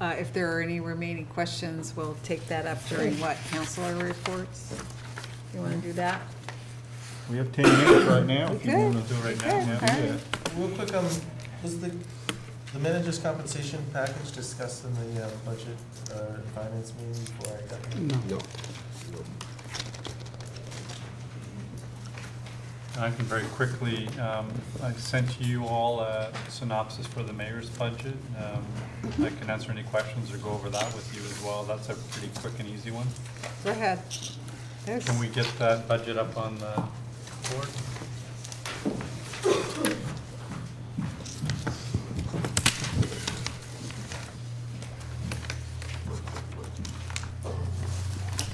if there are any remaining questions, we'll take that up during what, councilor reports? You want to do that? We have 10 minutes right now. If you Okay. want to do it right now, Okay. now do that. Real quick, was the manager's compensation package discussed in the budget and finance meeting before I got here? No. No. I can very quickly, I sent you all a synopsis for the mayor's budget. I can answer any questions or go over that with you as well. That's a pretty quick and easy one. Go ahead. There's- Can we get that budget up on the board?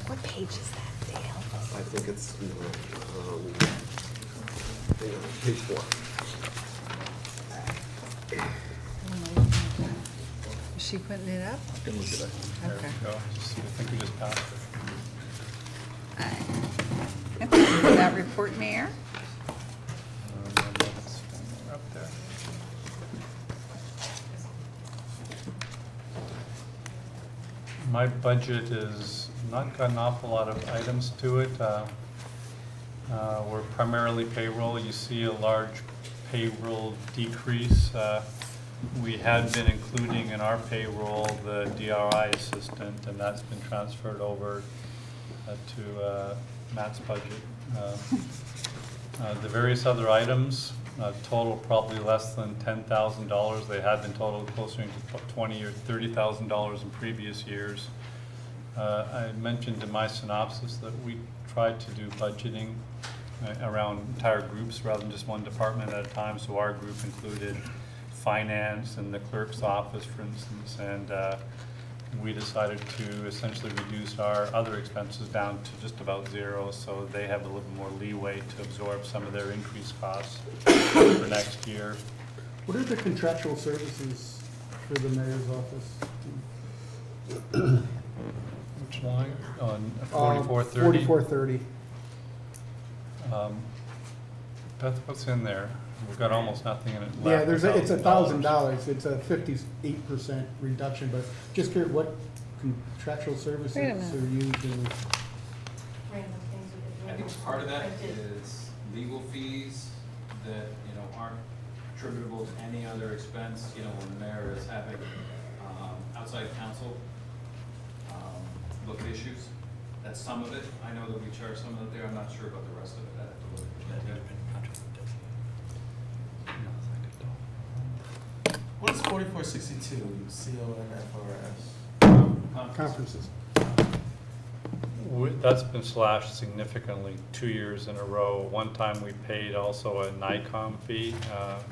What page is that, Dale? I think it's, hang on, page 4. Is she putting it up? I can look at that. There Okay. we go. Just- I think we just passed it. And thank you for that report, Mayor. It's up there. My budget is not got an awful lot of items to it. We're primarily payroll. You see a large payroll decrease. We had been including in our payroll the DRI assistant, and that's been transferred over to Matt's budget. The various other items total probably less than $10,000. They had been total closer to $20,000 or $30,000 in previous years. I mentioned in my synopsis that we tried to do budgeting around entire groups rather than just one department at a time. So our group included finance and the clerk's office, for instance, and we decided to essentially reduce our other expenses down to just about zero, so they have a little more leeway to absorb some of their increased costs for next year. What are the contractual services for the mayor's office? Which line? On 4430? 4430. Beth, what's in there? We've got almost nothing in it left. Yeah, it's $1,000. $1,000. It's a 58% reduction, but just curious, what contractual services Wait a are minute. used in? Random things we did. I think part of that I did. is legal fees that, aren't attributable to any other expense, when the mayor is having, outside counsel, look at issues. That's some of it. I know that we charge some of it there. I'm not sure about the rest of it. I have to look at that. What is 4462, CONFRS? Conferences. That's been slashed significantly 2 years in a row. One time we paid also a NICOM fee,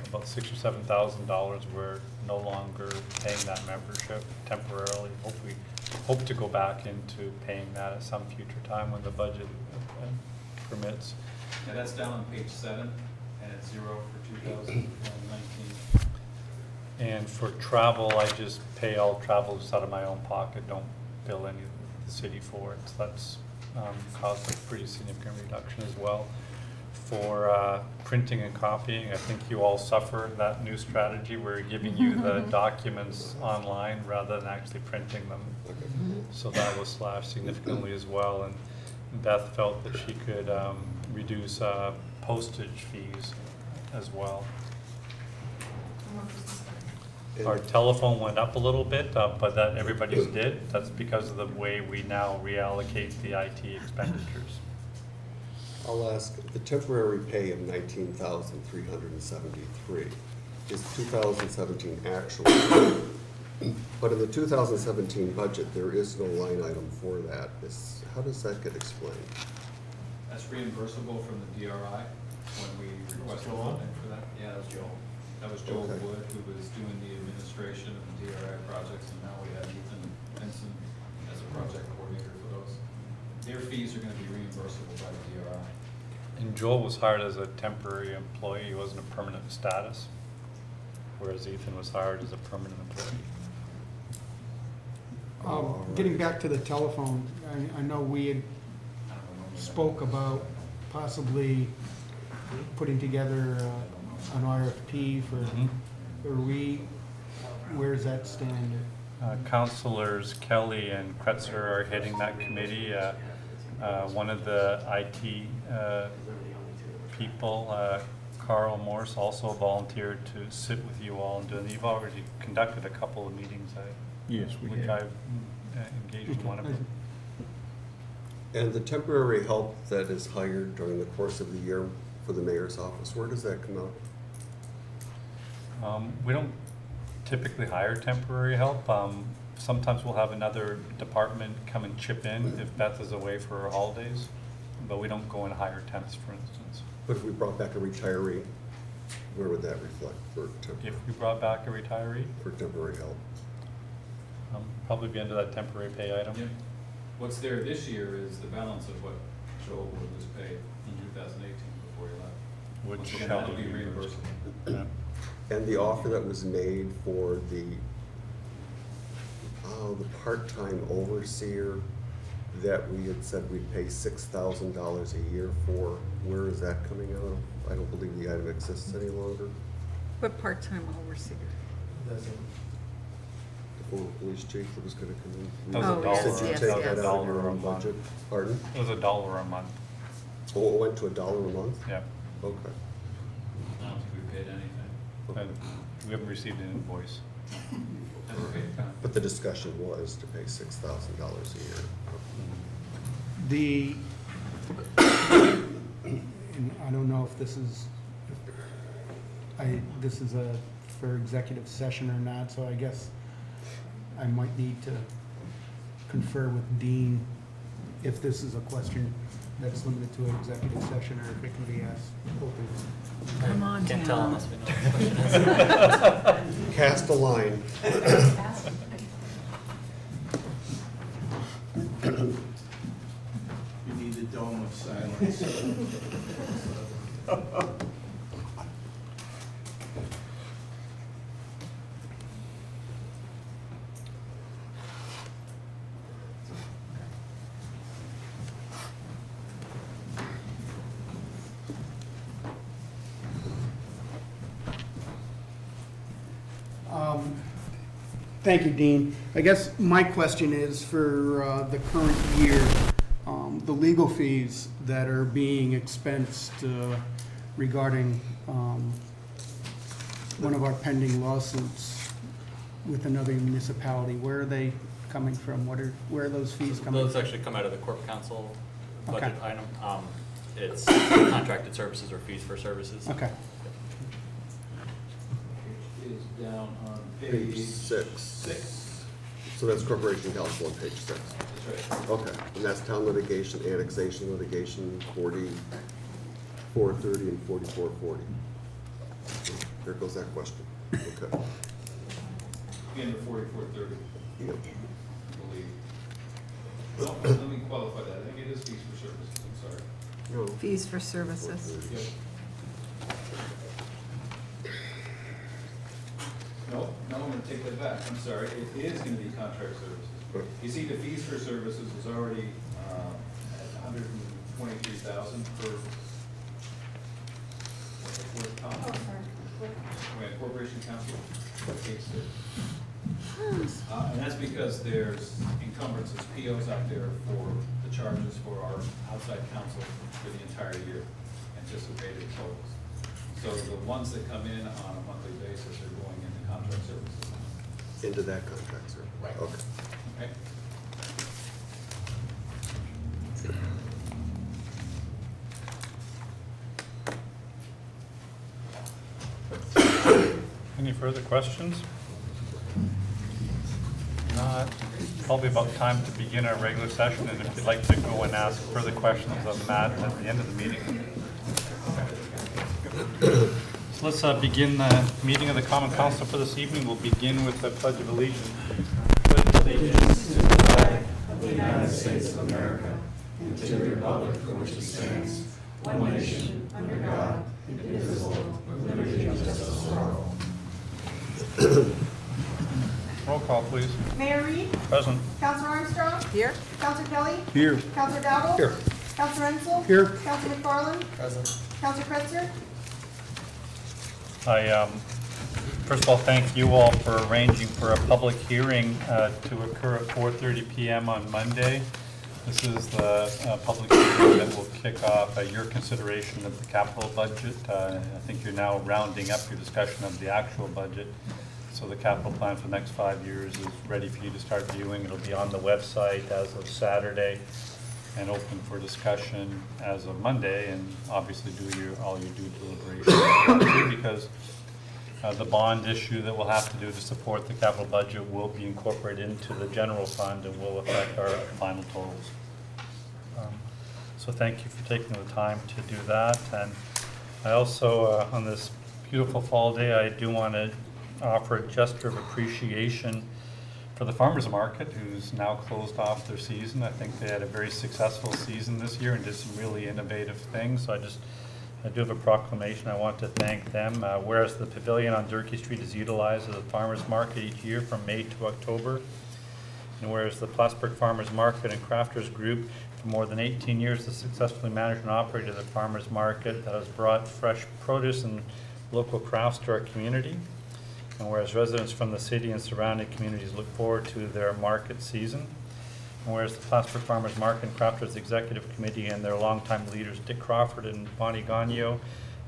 about $6,000 or $7,000. We're no longer paying that membership temporarily. Hope to go back into paying that at some future time when the budget permits. Yeah, that's down on page 7, and it's 0 for 2019. And for travel, I just pay all travel just out of my own pocket, don't bill any of the city for it. So that's caused a pretty significant reduction as well. For printing and copying, I think you all suffer that new strategy. We're giving you the documents online rather than actually printing them. So that was slashed significantly as well. And Beth felt that she could reduce postage fees as well. Our telephone went up a little bit, but that everybody's did. That's because of the way we now reallocate the IT expenditures. I'll ask, the temporary pay of 19,373 is 2017 actual. But in the 2017 budget, there is no line item for that. How does that get explained? That's reimbursable from the DRI when we requested funding for that. Yeah, that was Joel. That was Joel Okay. Wood, who was doing the administration of the DRI projects, and now we have Ethan Benson as a project coordinator for those. Their fees are gonna be reimbursable by the DRI. And Joel was hired as a temporary employee, he wasn't a permanent status, whereas Ethan was hired as a permanent employee. Getting back to the telephone, I know we had spoke about possibly putting together an RFP for, where's that stand? Councilors Kelly and Kretzer are heading that committee. One of the IT people, Carl Morse, also volunteered to sit with you all and do it. You've already conducted a couple of meetings, Yes, we which have. I've engaged in one of them. And the temporary help that is hired during the course of the year for the mayor's office, where does that come out? We don't typically hire temporary help. Sometimes we'll have another department come and chip in if Beth is away for her holidays, but we don't go and hire temps, for instance. But if we brought back a retiree, where would that reflect for If we brought back a retiree, temporary help? probably be under that temporary pay item. Yep. What's there this year is the balance of what Joel Wood was paid in 2018 before he left. Which Once again, shall that'll be be reimbursable. Yeah. And the offer that was made for the part-time overseer that we had said we'd pay $6,000 a year for, where is that coming out of? I don't believe the item exists any longer. What part-time overseer? The former police chief that was gonna come in. That was Oh, a dollar. yes, Did you yes, take yes. that out of your $1 own a month. budget? Pardon? It was $1 a month. Oh, it went to $1 a month? Yeah. Okay. I don't think we paid anything. And we haven't received an invoice. Never paid a time. But the discussion was to pay $6,000 a year. And I don't know if this is, this is for executive session or not, so I guess I might need to confer with Dean if this is a question that's limited to an executive session or if it can be asked open. Come on, Can't tell Tom. unless we know what the question is. Cast a line. You need the dome of silence. Thank you, Dean. I guess my question is for the current year, the legal fees that are being expensed regarding one of our pending lawsuits with another municipality, where are they coming from? Where are those fees coming Those from? actually come out of the corp council budget Okay. item. It's contracted services or fees for services. Okay. Is down on Page page 6. 6. So that's corporation counsel on page 6. That's right. Okay, and that's town litigation, annexation litigation, 4430 and 4440. There goes that question. Okay. In the 4430, Yep. I believe. No, let me qualify that. I think it is fees for services, I'm sorry. No. Fees for services. Yep. No, I'm gonna take that back. I'm sorry. It is gonna be contract services. You see, the fees for services is already at 123,000 per. Oh, sorry. Wait, Corporation Council, page 6. And that's because there's encumbrances, POs out there for the charges for our outside counsel for the entire year, anticipated totals. So the ones that come in on a monthly basis are going into contract services. Into that contract, sir? Right. Okay. Okay? further questions? Not. Probably about time to begin our regular session, and if you'd like to go and ask further questions of Matt at the end of the meeting. So let's begin the meeting of the Common Council for this evening. We'll begin with the Pledge of Allegiance. Pledge of allegiance to the flag of the United States of America and to the republic for which it stands, one nation, under God, indivisible, with liberty and justice for all. Roll call, please. Mayor Reed? Present. Counselor Armstrong? Here? Counselor Kelly? Here. Counselor Dowdle? Here. Counselor Ensel? Here. Counselor McFarland? Present. Counselor Kretzer? I, first of all, thank you all for arranging for a public hearing to occur at 4:30 p.m. on Monday. This is the public hearing that will kick off your consideration of the capital budget. I think you're now rounding up your discussion of the actual budget. So the capital plan for the next 5 years is ready for you to start viewing. It'll be on the website as of Saturday and open for discussion as of Monday, and obviously do all your due deliberation because the bond issue that we'll have to do to support the capital budget will be incorporated into the general fund and will affect our final totals. So thank you for taking the time to do that. And I also, on this beautiful fall day, I do want to offer a gesture of appreciation for the farmers market, who's now closed off their season. I think they had a very successful season this year and did some really innovative things. So I do have a proclamation. I want to thank them. Whereas the pavilion on Durkee Street is utilized as a farmers market each year from May to October, and whereas the Plattsburgh Farmers Market and Crafters Group for more than 18 years has successfully managed and operated the farmers market that has brought fresh produce and local crafts to our community. And whereas residents from the city and surrounding communities look forward to their market season. And whereas the Plattsburgh Farmers Market and Crafters Executive Committee and their longtime leaders, Dick Crawford and Bonnie Gagnon,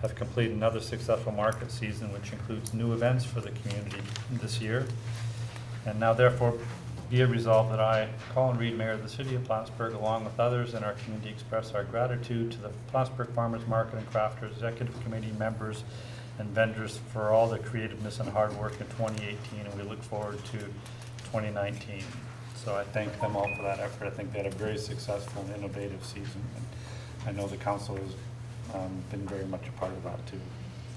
have completed another successful market season, which includes new events for the community this year. And now therefore be it resolved that I, Colin Reed, Mayor of the City of Plattsburgh, along with others in our community, express our gratitude to the Plattsburgh Farmers Market and Crafters Executive Committee members and vendors for all their creativeness and hard work in 2018, and we look forward to 2019. So I thank them all for that effort. I think they had a very successful and innovative season, and I know the council has been very much a part of that too.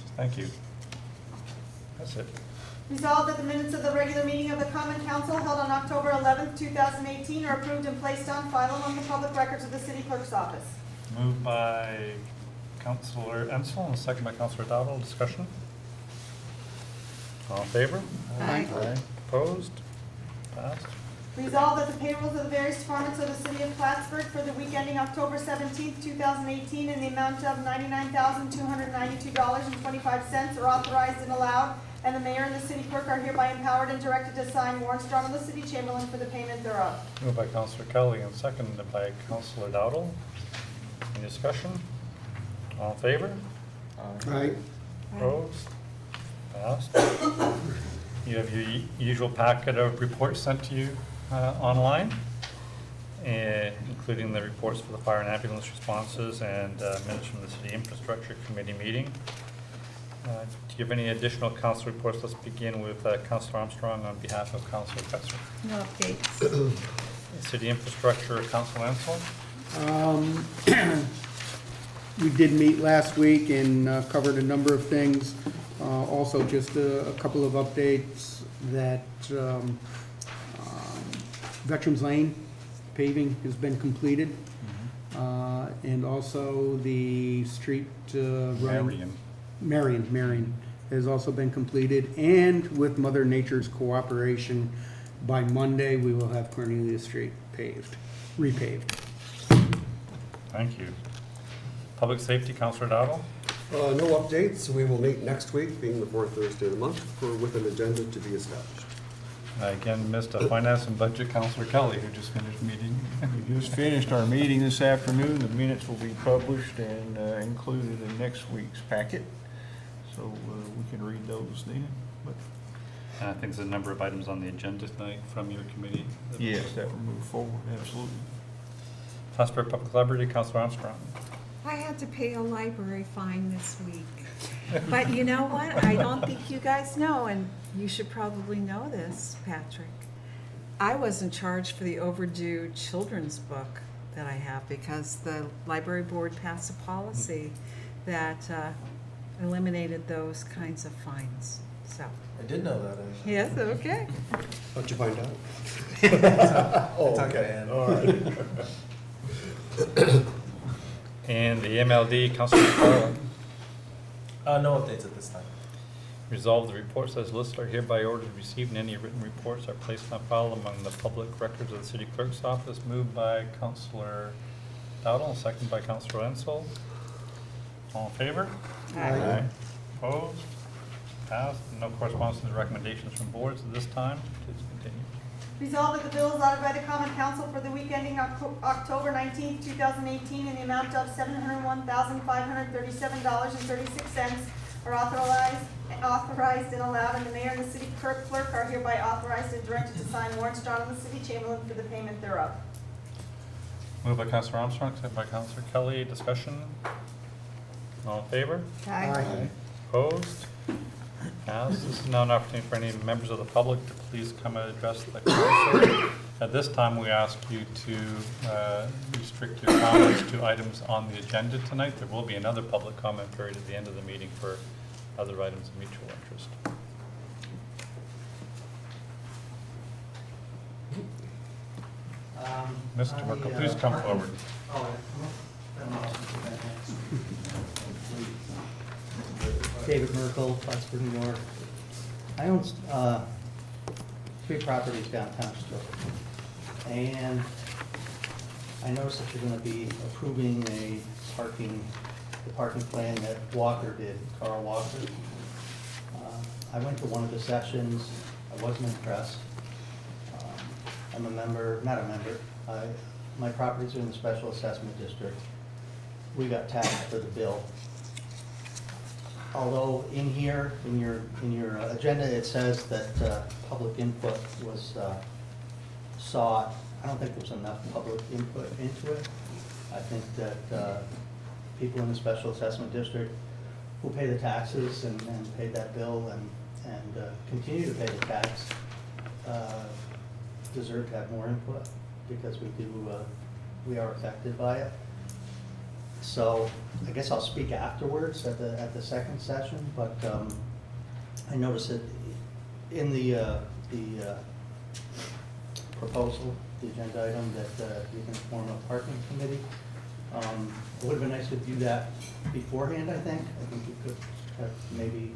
So thank you. That's it. Resolved that the minutes of the regular meeting of the Common Council held on October 11th, 2018 are approved and placed on file among the public records of the City Clerk's office. Moved by Councilor Ensel and second by Councilor Dowdle. Discussion? All in favor? Aye. Opposed? Passed. Resolved that the payrolls of the various departments of the City of Plattsburgh for the week ending October 17th, 2018 in the amount of $99,292.25 are authorized and allowed, and the mayor and the city clerk are hereby empowered and directed to sign warrants drawn on the city chamberlain for the payment thereof. Moved by Councilor Kelly and seconded by Councilor Dowdle. Any discussion? All in favor? Aye. Opposed? Passed. You have your usual packet of reports sent to you online, including the reports for the fire and ambulance responses and minutes from the City Infrastructure Committee meeting. Do you have any additional council reports? Let's begin with Councilor Armstrong on behalf of Councilor Kretzer. No updates. City Infrastructure, Councilor Ensel. We did meet last week and covered a number of things. Also, just a couple of updates that Veterans Lane paving has been completed. And also the street Marion has also been completed. And with Mother Nature's cooperation, by Monday, we will have Cornelia Street repaved. Thank you. Public Safety, Councilor Dowdle. No updates. We will meet next week, being the fourth Thursday of the month, with an agenda to be established. I again missed a Finance and Budget, Councilor Kelly, who just finished meeting. We just finished our meeting this afternoon. The minutes will be published and included in next week's packet. So we can read those then. But And I think there's a number of items on the agenda tonight from your committee. yes, that will move forward, absolutely. Plattsburgh Public Library, Councilor Armstrong. I had to pay a library fine this week. But you know what? I don't think you guys know, and you should probably know this, Patrick. I wasn't charged for the overdue children's book that I have because the library board passed a policy that eliminated those kinds of fines, so. I did know that, actually. Yes, okay. How'd you find out? Oh, okay. All right. And the MLD, Councilor McFarland. No updates at this time. Resolve the reports as listed are hereby ordered received, and any written reports are placed on file among the public records of the city clerk's office. Moved by Councilor Dowdell, second by Councilor Ensel. All in favor? Aye. Opposed? Passed. No correspondence and recommendations from boards at this time. Please continue. Resolved that the bills ordered by the Common Council for the week ending October 19th, 2018 in the amount of $701,537.36 are authorized and allowed, and the mayor and the city clerk are hereby authorized and directed to sign warrants drawn on the city chamberlain for the payment thereof. Moved by Councilor Armstrong, second by Councilor Kelly. Discussion? All in favor? Aye. Opposed? Passed. This is now an opportunity for any members of the public to please come and address the council. At this time, we ask you to restrict your comments to items on the agenda tonight. There will be another public comment period at the end of the meeting for other items of mutual interest. Mr. Merkel, please come forward. David Merkel, Plattsburgh, New York. I own 3 properties downtown still. And I noticed that you're going to be approving the parking plan that Walker did, Carl Walker. I went to one of the sessions. I wasn't impressed. I'm a member, not a member. My properties are in the special assessment district. We got taxed for the bill. Although in here, in your agenda, it says that public input was sought. I don't think there's enough public input into it. I think that people in the special assessment district who pay the taxes and pay that bill and continue to pay the tax deserve to have more input because we are affected by it. So I guess I'll speak afterwards at the second session, but I noticed that in the proposal, the agenda item, that you can form a parking committee. It would have been nice to do that beforehand, I think. I think you could have maybe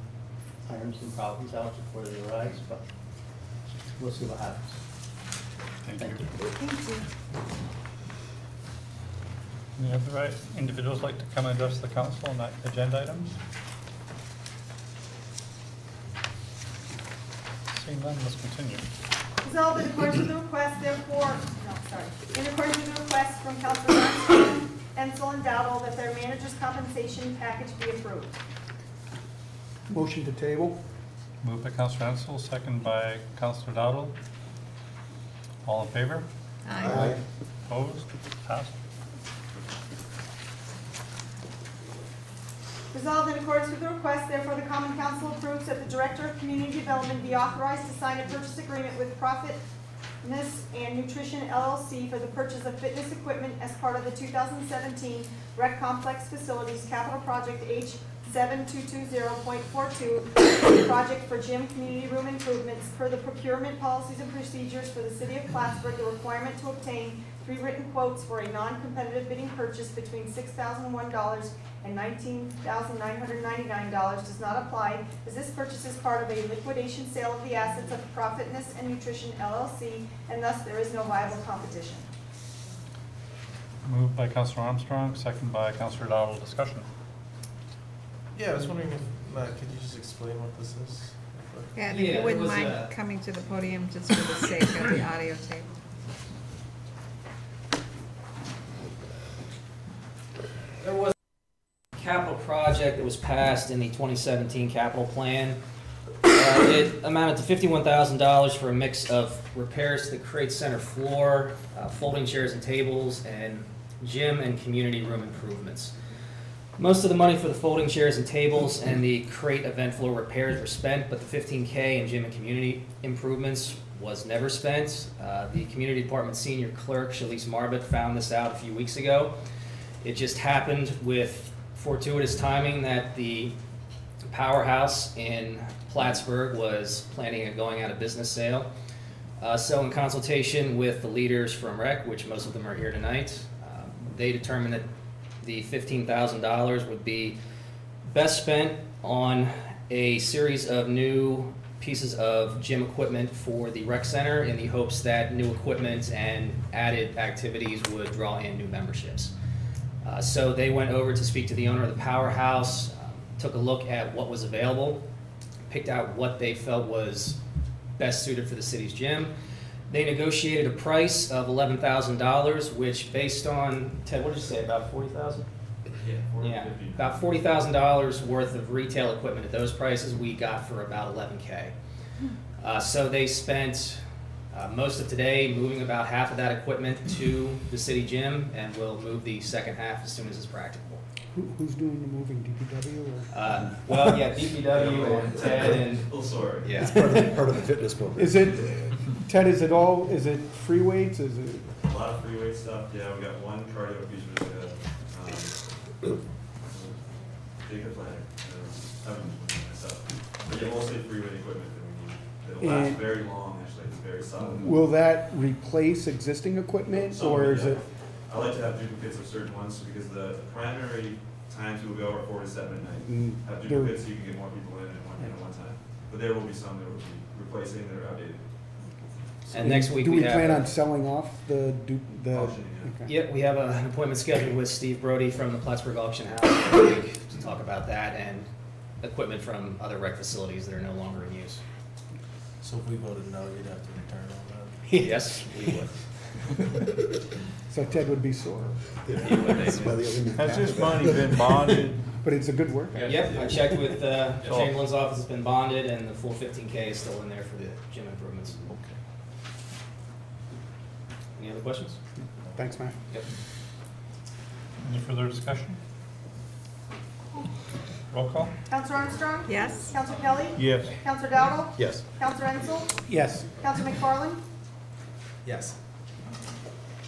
iron some problems out before they arise, but we'll see what happens. Thank you. Thank you. Any other individuals like to come and address the council on that agenda items? Seeing none, let's continue. Resolved in accordance with the request, in accordance with the request from Councilor Armstrong, Ensel, and Dowdell that their manager's compensation package be approved. Motion to table? Moved by Councilor Ensel, second by Councilor Dowdell. All in favor? Aye. Opposed? Passed. Resolved in accordance with the request, therefore the Common Council approves that the Director of Community Development be authorized to sign a purchase agreement with Fitness and Nutrition LLC for the purchase of fitness equipment as part of the 2017 Rec Complex Facilities Capital Project H7220.42, project for gym community room improvements per the procurement policies and procedures for the City of Plattsburgh. The requirement to obtain 3 written quotes for a non-competitive bidding purchase between $6,001 and $19,999 does not apply, as this purchase is part of a liquidation sale of the assets of Fitness and Nutrition LLC, and thus there is no viable competition. Moved by Councilor Armstrong, second by Councilor Dowdell. Discussion. Yeah, I was wondering if, could you just explain what this is? Yeah, and if you wouldn't mind coming to the podium just for the sake of the audio tape. There was a capital project that was passed in the 2017 capital plan. It amounted to $51,000 for a mix of repairs to the Crate Center floor, folding chairs and tables, and gym and community room improvements. Most of the money for the folding chairs and tables and the crate event floor repairs were spent, but the $15K in gym and community improvements was never spent. The community department senior clerk, Shalise Marbut, found this out a few weeks ago. It just happened with fortuitous timing that the Powerhouse in Plattsburgh was planning a going out of business sale. So in consultation with the leaders from REC, which most of them are here tonight, they determined that the $15,000 would be best spent on a series of new pieces of gym equipment for the rec center in the hopes that new equipment and added activities would draw in new memberships. So they went over to speak to the owner of the Powerhouse, took a look at what was available, picked out what they felt was best suited for the city's gym. They negotiated a price of $11,000, which based on, Ted, what did you say, about 40,000? Yeah, about $40,000 worth of retail equipment at those prices we got for about $11K. So they spent most of today moving about half of that equipment to the city gym, and we'll move the second half as soon as it's practicable. Who's doing the moving, DPW or? Well, yeah, DPW and Ted and. Oh, sorry. Yeah. It's part of the fitness program. Is it, Ted, is it free weights, is it? A lot of free weight stuff, yeah, we got one cardio piece with Jacob Planner, myself. But yeah, mostly free weight equipment that we need. It'll last And- very long, actually, it's very solid. Will that replace existing equipment, Some or of is yeah. it? I like to have duplicates of certain ones because the primary times we will go are 4 to 7 at night. Have they're- duplicates so you can get more people in at one time. But there will be some that will be replacing that are outdated. And next week Do we we have plan a- on selling off the? Auction, yeah. Okay. Yep, we have an appointment scheduled with Steve Brody from the Plattsburgh Auction House next week to talk about that and equipment from other rec facilities that are no longer in use. So if we voted no, you'd have to return all that? Yes, we would. So Ted would be sore, Has this money been bonded? but it's a good workout. Yep, I checked with the Chamberlain's office, it's been bonded, and the full $15K is still in there for the gym improvements. Any other questions? Thanks, Matt. Yep. Any further discussion? Roll call? Counselor Armstrong? Yes. Counselor Kelly? Yes. Counselor Dowdle? Yes. Counselor Enzel? Yes. Counselor McFarland? Yes.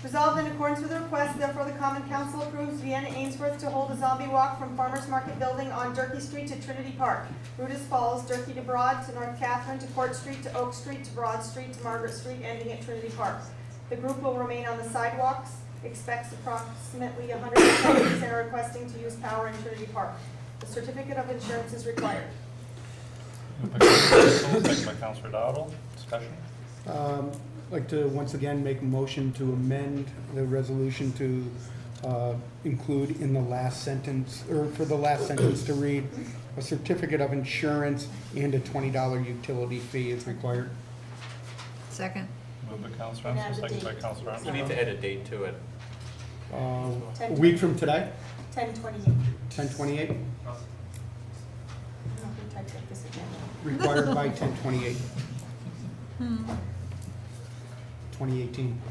Resolved in accordance with the request, therefore the Common Council approves Vienna Ainsworth to hold a zombie walk from Farmers Market Building on Durkee Street to Trinity Park. Route as follows: Durkee to Broad, to North Catherine, to Court Street, to Oak Street, to Broad Street, to Margaret Street, ending at Trinity Park. The group will remain on the sidewalks, expects approximately 100 attendees, and are requesting to use power in Trinity Park. The certificate of insurance is required. Moved by Councilor Nichols, second by Councilor Dowdle. Discussion? Like to once again make a motion to amend the resolution to include in the last sentence, or for the last sentence to read, a certificate of insurance and a $20 utility fee is required. Second. Moved by Councilor Enzel, second by Councilor You Armstrong. need to add a date to it. A week from today, 10/28. 10/28, I don't know if we typed up this agenda. required by 10/28. 2018.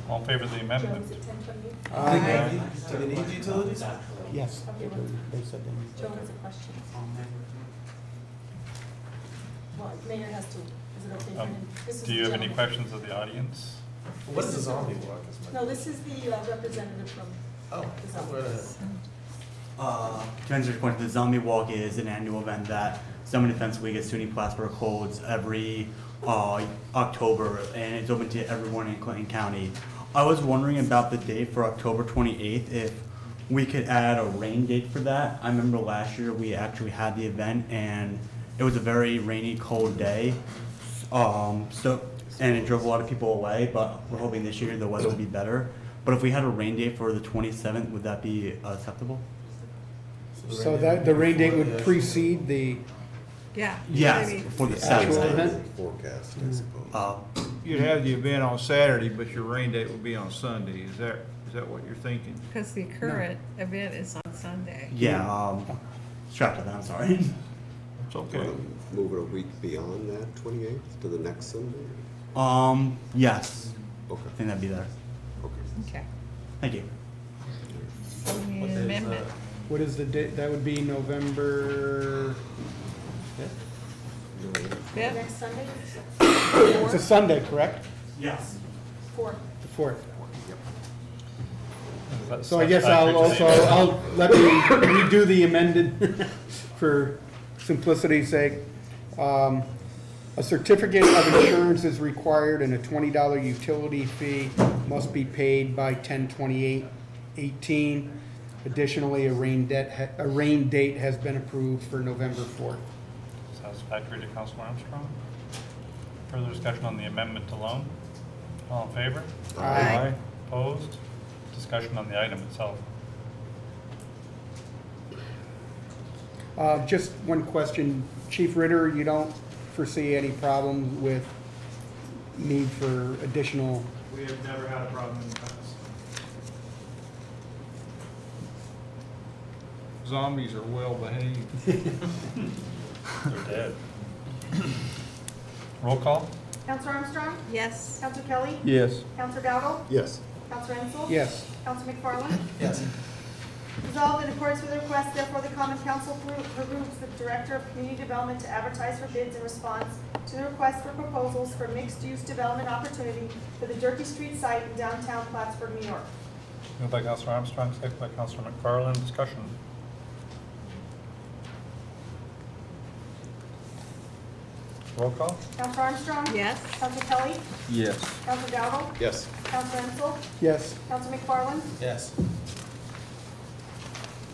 All in favor of the Joe, amendment? is it 10/28? Do they need utilities? Yes, they said they need. Joe has a question. Well, Mayor has to, is it okay for him? This is Do you have the any gentleman. questions of the audience? What is a zombie walk? Is my- No, this is the representative from Oh, the zombie. go ahead. To answer your question, the Zombie Walk is an annual event that Zombie Defense Week at SUNY Plattsburgh holds every October, and it's open to everyone in Clinton County. I was wondering about the date for October 28th, if we could add a rain date for that. I remember last year we actually had the event, and it was a very rainy, cold day. And it drove a lot of people away, but we're hoping this year the weather will be better. But if we had a rain date for the 27th, would that be acceptable? So that, the rain date would precede the, Yeah. Yes, maybe. for the Actual Saturday. event? Forecast, I suppose. You'd have the event on Saturday, but your rain date would be on Sunday. Is that what you're thinking? Because the current event is on Sunday. Yeah, strapped to that, I'm sorry. It's okay. Want to move it a week beyond that, 28th, to the next Sunday? Yes, Okay, I think that'd be there. okay. Okay. Thank you. So we need What an day is amendment. What is the date? That would be November, Yeah. Next Sunday? it's a Sunday, correct? Yes. 4th. The 4th. Is that So I guess I'll also, I'll let me redo the amended for simplicity's sake. A certificate of insurance is required and a $20 utility fee must be paid by 10/28/18. Additionally, a rain date has been approved for November 4th. Satisfactory to Councilor Armstrong. Further discussion on the amendment alone? All in favor? Aye. Opposed? Discussion on the item itself. Just one question, Chief Ritter, you don't foresee any problems with need for additional? We have never had a problem in the past. Zombies are well behaved. They're dead. Roll call? Counselor Armstrong? Yes. Counselor Kelly? Yes. Counselor Dowdle? Yes. Counselor Ensel? Yes. Counselor McFarland? Yes. Resolved in accordance with the request, therefore the Common Council approves the Director of Community Development to advertise for bids in response to the request for proposals for mixed-use development opportunity for the Durkee Street site in downtown Plattsburgh, New York. Moved by Councilor Armstrong, second by Councilor McFarland. Discussion. Roll call? Counselor Armstrong? Yes. Counselor Kelly? Yes. Counselor Dowdle? Yes. Counselor Ensel? Yes. Counselor McFarland? Yes.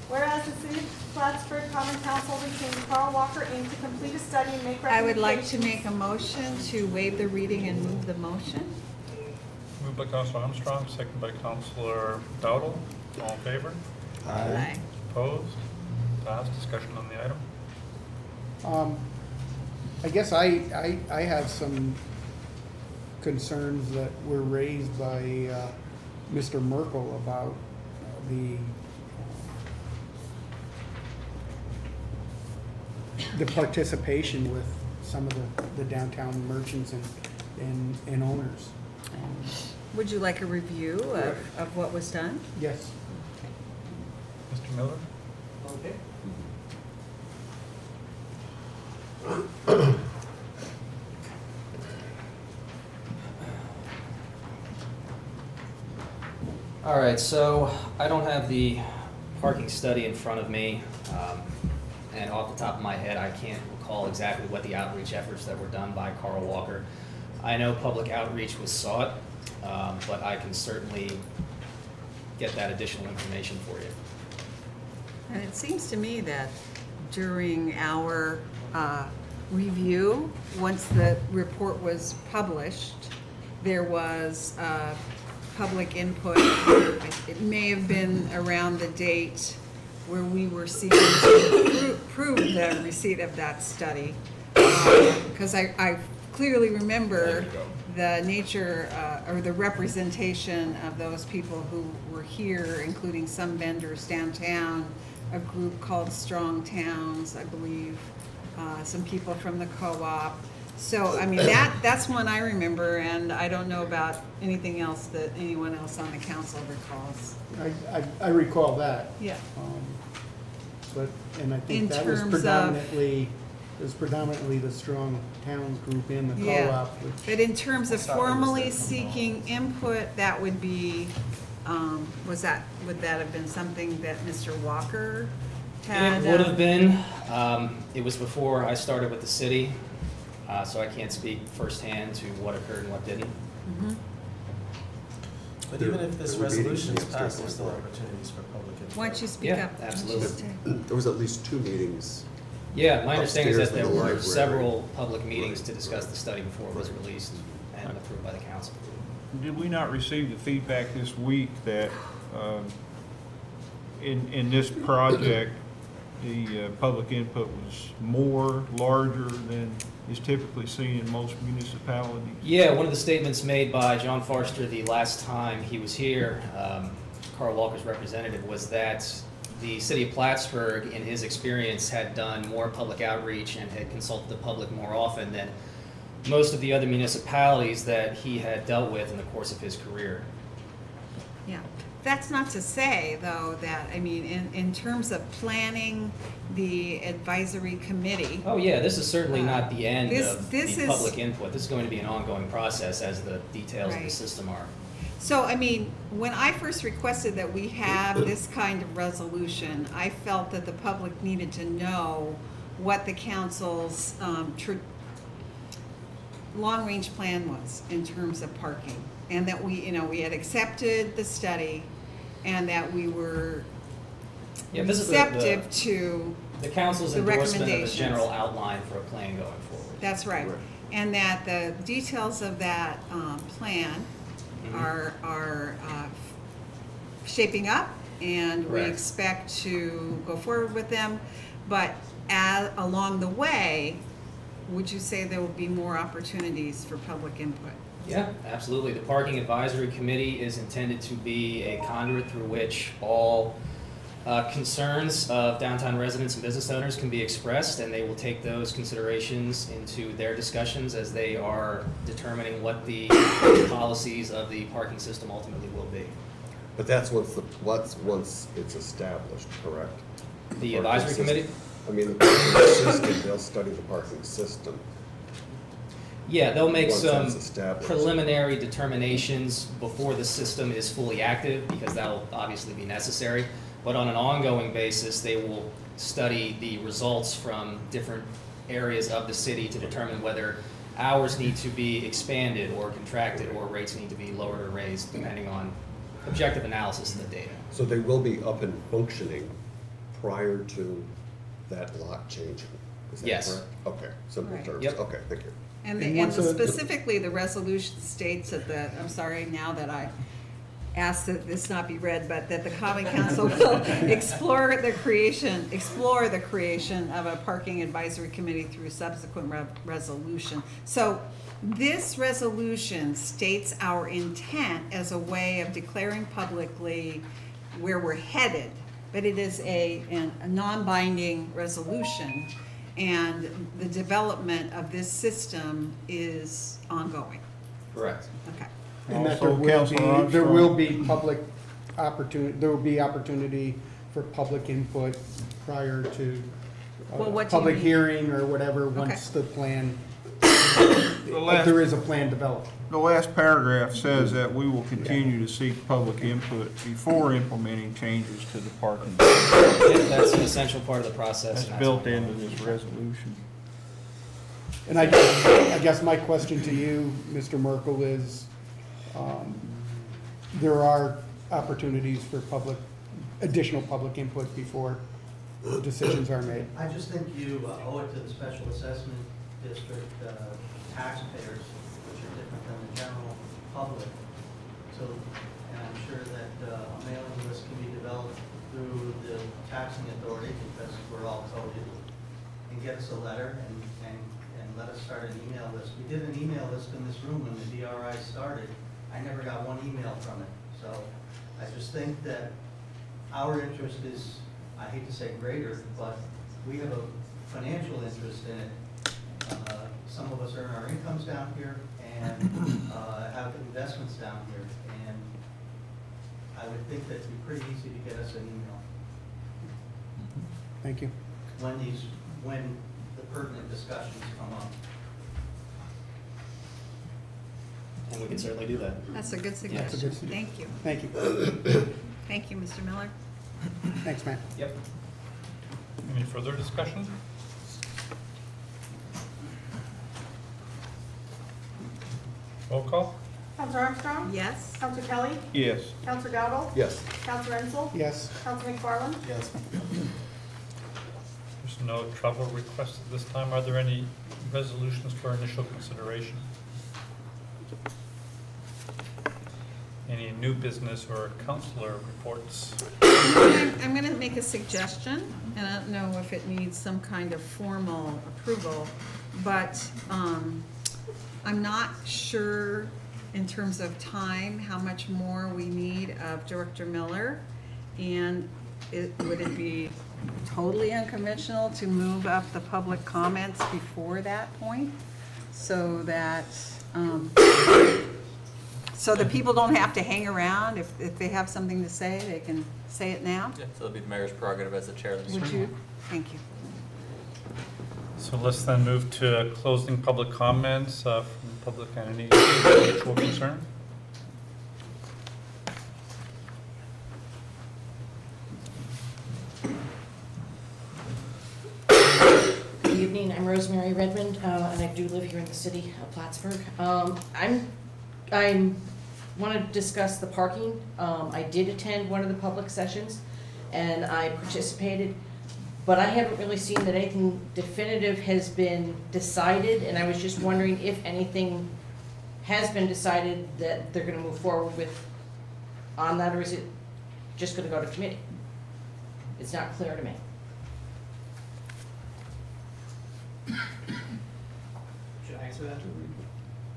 Whereas the City of Plattsburgh Common Council retained Carl Walker Inc. to complete a study and make recommendations. I would like to make a motion to waive the reading and move the motion. Moved by Councilor Armstrong, second by Councilor Dowdle. All in favor? Aye. Opposed? Passed. Discussion on the item. I guess I have some concerns that were raised by Mr. Merkel about the participation with some of the downtown merchants and owners. Would you like a review of what was done? Yes. Mr. Miller? Okay. All right, so I don't have the parking study in front of me, and off the top of my head, I can't recall exactly what the outreach efforts that were done by Carl Walker. I know public outreach was sought, but I can certainly get that additional information for you. And it seems to me that during our review, once the report was published, there was public input. It may have been around the date where we were seeking to prove the receipt of that study. Because I clearly remember the nature or the representation of those people who were here, including some vendors downtown, a group called Strong Towns, I believe, some people from the co-op. So, I mean, that's one I remember, and I don't know about anything else that anyone else on the council recalls. I recall that. Yeah. And I think In that was terms of- predominantly the Strong Towns group in the Yeah, co-op. but in terms of That's not what it was formally there. seeking input, that would be, would that have been something that Mr. Walker had? It would have been. It was before I started with the city, so I can't speak firsthand to what occurred and what didn't. Mhm. But even if this There would be resolution is meetings passed, there's still upstairs. opportunities for public input. Why don't you speak Yeah, up? absolutely. There was at least 2 meetings. Yeah, my understanding is that Upstairs there in the were library. several public meetings to discuss the study before it was released and approved by the council. Did we not receive the feedback this week that in this project, the public input was larger than is typically seen in most municipalities? Yeah, one of the statements made by John Forster the last time he was here, Carl Walker's representative, was that the city of Plattsburgh, in his experience, had done more public outreach and had consulted the public more often than most of the other municipalities that he had dealt with in the course of his career. Yeah. that's not to say, though, that, I mean, in terms of planning the advisory committee. Oh, yeah, this is certainly not the end This- of this the is- public input. This is going to be an ongoing process as the details of the Right. system are. So, I mean, when I first requested that we have this kind of resolution, I felt that the public needed to know what the council's long-range plan was in terms of parking. And that we, we had accepted the study and that we were Yeah, this is receptive to the council's the endorsement of the recommendations. general outline for a plan going forward. That's right. And that the details of that plan are shaping up, and we Correct. expect to go forward with them. But along the way, would you say there will be more opportunities for public input? Yeah, absolutely. The Parking Advisory Committee is intended to be a conduit through which all concerns of downtown residents and business owners can be expressed, and they will take those considerations into their discussions as they are determining what the policies of the parking system ultimately will be. But that's once it's established, correct? The Parking advisory system. committee? I mean, the parking system, they'll study the parking system. Yeah, they'll make Once some that's established. preliminary determinations before the system is fully active, because that'll obviously be necessary. But on an ongoing basis, they will study the results from different areas of the city to determine whether hours need to be expanded or contracted, or rates need to be lowered or raised, depending on objective analysis of the data. So they will be up and functioning prior to that lot changing? Is that Yes. correct? Okay, simple Right. terms. Yep. Okay, thank you. And And the, and once specifically, the resolution states that I'm sorry now that I asked that this not be read, but that the common council will explore the creation of a parking advisory committee through subsequent resolution. So this resolution states our intent as a way of declaring publicly where we're headed, but it is a non-binding resolution. And the development of this system is ongoing. Correct. Okay. And that Also, Councilor there Armstrong. will be public opportunity, there will be opportunity for public input prior to Well, what do you public mean? hearing or whatever, once the plan, last- there is a plan developed. The last paragraph says that we will continue to seek public input before implementing changes to the parking. Yeah, that's an essential part of the process. That's and built ongoing. into this resolution. And I guess my question to you, Mr. Merkel, is, there are opportunities for additional public input before decisions are made. I just think you owe it to the special assessment district taxpayers, which are different than the general public. So, and I'm sure that a mailing list can be developed through the taxing authority, because we're all coded, and get us a letter and let us start an email list. We did an email list in this room when the DRI started. I never got one email from it. So I just think that our interest is, I hate to say greater, but we have a financial interest in it. Some of us earn our incomes down here and have investments down here. And I would think that it'd be pretty easy to get us an email Thank you. when the pertinent discussions come up. And we can certainly do that. That's a good suggestion. suggestion. Thank you. Thank you. Thank you, Mr. Miller. Thanks, Matt. Yep. Any further discussion? Roll call? Counselor Armstrong? Yes? Counselor Kelly? Yes. Counselor Dowdle? Yes. Counselor Renzel? Yes. Counselor McFarland? Yes. There's no travel requests at this time. Are there any resolutions for initial consideration? Any new business or counselor reports? I'm going to make a suggestion, and I don't know if it needs some kind of formal approval, but I'm not sure in terms of time how much more we need of Director Miller, and would it be totally unconventional to move up the public comments before that point, so that So the people don't have to hang around. If they have something to say, they can say it now? Yeah, so it'll be the mayor's prerogative as the chair of the Would you? Thank you. So let's then move to closing public comments from public entities, mutual concern. Good evening, I'm Rosemary Redmond, and I do live here in the city of Plattsburgh. I want to discuss the parking. I did attend one of the public sessions, and I participated, but I haven't really seen that anything definitive has been decided, and I was just wondering if anything has been decided that they're going to move forward with on that, or is it just going to go to committee? It's not clear to me. Should I answer that?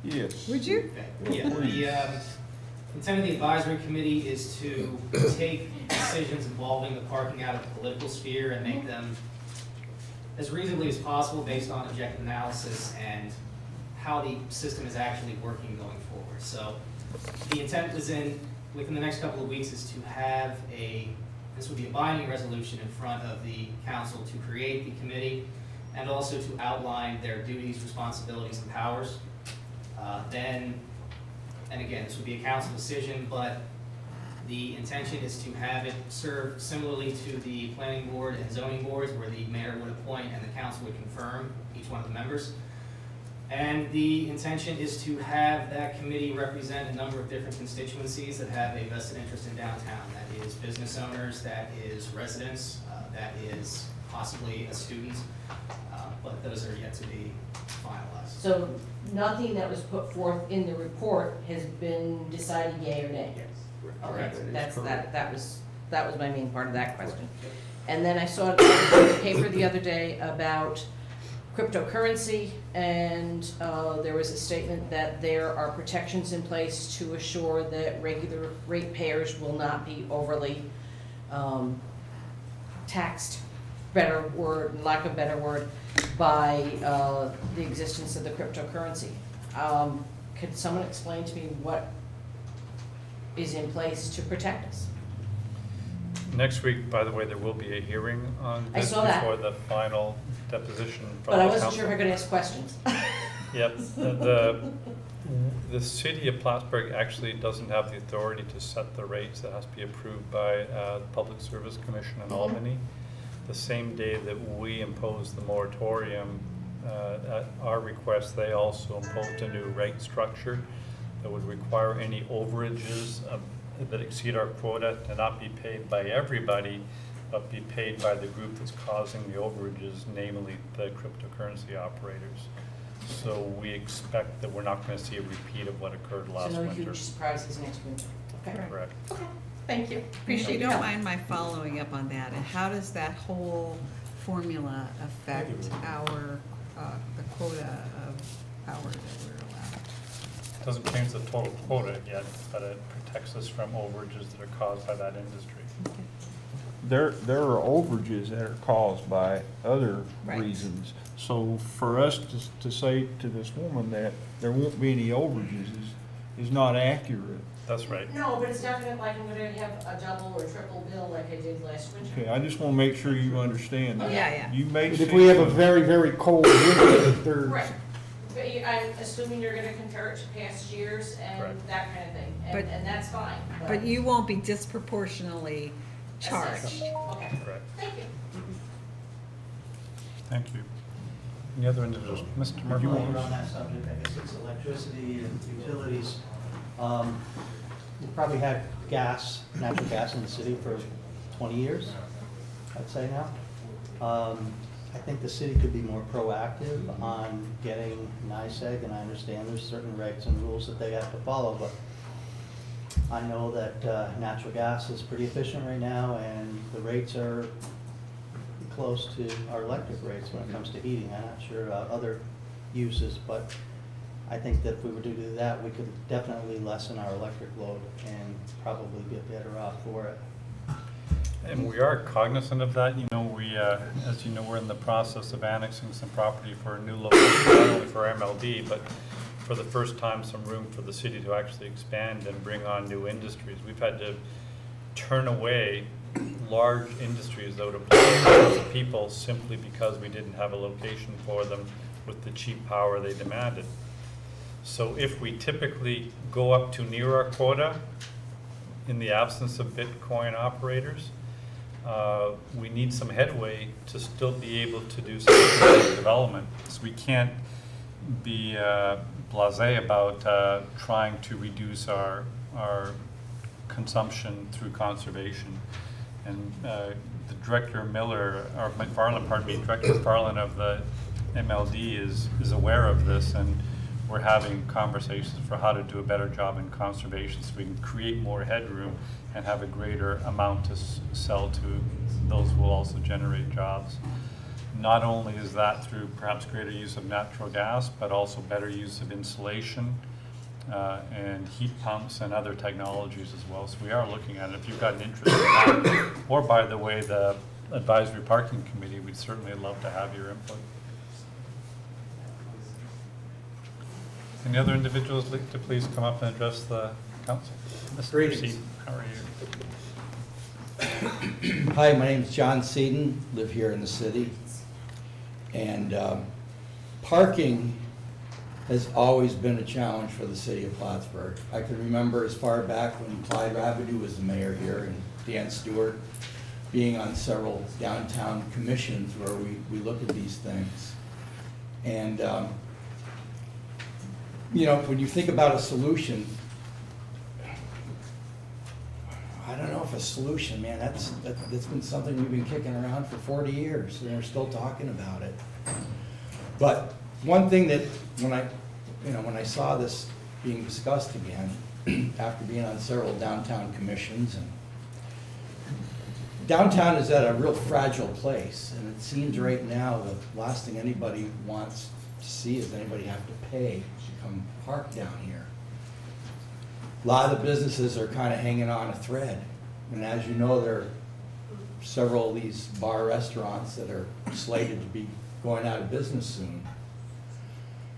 Yes. Would you? Yeah, the intent of the advisory committee is to take decisions involving the parking out of the political sphere and make them as reasonably as possible based on objective analysis and how the system is actually working going forward. So the intent is within the next couple of weeks is to have this would be a binding resolution in front of the council to create the committee and also to outline their duties, responsibilities, and powers. And again, this would be a council decision, but the intention is to have it serve similarly to the planning board and zoning boards, where the mayor would appoint and the council would confirm each one of the members. And the intention is to have that committee represent a number of different constituencies that have a vested interest in downtown. That is business owners, that is residents, that is possibly a student, but those are yet to be finalized. So nothing that was put forth in the report has been decided yea or nay? Yes. Okay, that was my main part of that question. And then I saw it in the paper the other day about cryptocurrency, and there was a statement that there are protections in place to assure that regular ratepayers will not be overly taxed, better word, lack of a better word, by the existence of the cryptocurrency. Could someone explain to me what is in place to protect us? Next week, by the way, there will be a hearing on I this saw that. before the final deposition from the But I wasn't council. sure if I could ask questions. Yep, the city of Plattsburgh actually doesn't have the authority to set the rates. That has to be approved by the Public Service Commission in Albany. The same day that we imposed the moratorium, at our request, they also imposed a new rate structure that would require any overages that exceed our quota to not be paid by everybody, but be paid by the group that's causing the overages, namely the cryptocurrency operators. So we expect that we're not going to see a repeat of what occurred last So no winter. huge surprises next winter. Okay. Correct. Okay. Thank you. If Appreciate you your don't help. mind my following up on that, and how does that whole formula affect our, the quota of hours that we're allowed? Doesn't change the total quota yet, but it protects us from overages that are caused by that industry. There are overages that are caused by other Right. reasons. So for us to say to this woman that there won't be any overages is not accurate. That's right. No, but it's not gonna, like, I'm gonna have a double or triple bill like I did last winter. Okay, I just want to make sure you understand that. Yeah, yeah. You may But see. if we have a very, very cold winter, there's, Right. But I'm assuming you're gonna compare it to past years and Correct. that kind of thing, But- and that's fine. But you won't be disproportionately charged. Okay, Correct. thank you. Thank you. Any other individuals? Mr. Murphy? While you're on that subject, I guess it's electricity and utilities. We've probably had natural gas in the city for 20 years, I'd say now. I think the city could be more proactive on getting NICEAG, and I understand there's certain regs and rules that they have to follow, but I know that natural gas is pretty efficient right now, and the rates are close to our electric rates when it comes to heating. I'm not sure about other uses, but I think that if we were to do that, we could definitely lessen our electric load and probably get better off for it. And we are cognizant of that. You know, as you know, we're in the process of annexing some property for a new location, not only for MLD, but for the first time, some room for the city to actually expand and bring on new industries. We've had to turn away large industries that would employ thousands of people simply because we didn't have a location for them with the cheap power they demanded. So if we typically go up to near our quota in the absence of Bitcoin operators, we need some headway to still be able to do some development. So we can't be blasé about trying to reduce our consumption through conservation. And the Director Miller, or McFarland, pardon me, Director McFarland of the MLD is aware of this, and we're having conversations for how to do a better job in conservation so we can create more headroom and have a greater amount to sell to. Those will also generate jobs. Not only is that through perhaps greater use of natural gas, but also better use of insulation and heat pumps and other technologies as well. So we are looking at it. If you've got an interest in that, or by the way, the Advisory Parking Committee, we'd certainly love to have your input. Any other individuals like to please come up and address the council? Mr. Seaton, how are you? Hi, my name is John Seaton, live here in the city. And parking has always been a challenge for the city of Plattsburgh. I can remember as far back when Clyde Rabideau was the mayor here and Dan Stewart being on several downtown commissions where we look at these things. And you know, when you think about a solution, I don't know if a solution, man, that's been something we've been kicking around for 40 years, and we're still talking about it. But one thing that when I saw this being discussed again, after being on several downtown commissions, and downtown is at a real fragile place, and it seems right now the last thing anybody wants to see is anybody have to pay to come park down here. A lot of the businesses are kind of hanging on a thread. And as you know, there are several of these bar restaurants that are slated to be going out of business soon.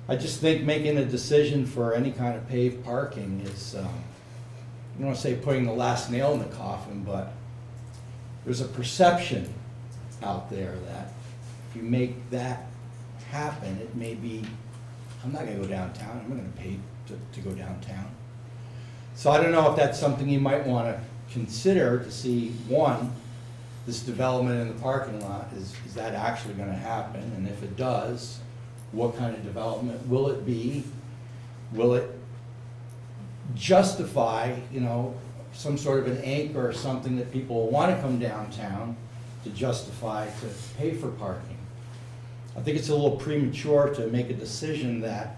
I just think making a decision for any kind of paved parking is, I don't want to say putting the last nail in the coffin, but there's a perception out there that if you make that happen, it may be, I'm not going to go downtown, I'm not going to pay to go downtown. So I don't know if that's something you might want to consider to see, one, this development in the parking lot, is that actually going to happen? And if it does, what kind of development will it be? Will it justify, you know, some sort of an anchor or something that people will want to come downtown to justify to pay for parking? I think it's a little premature to make a decision that,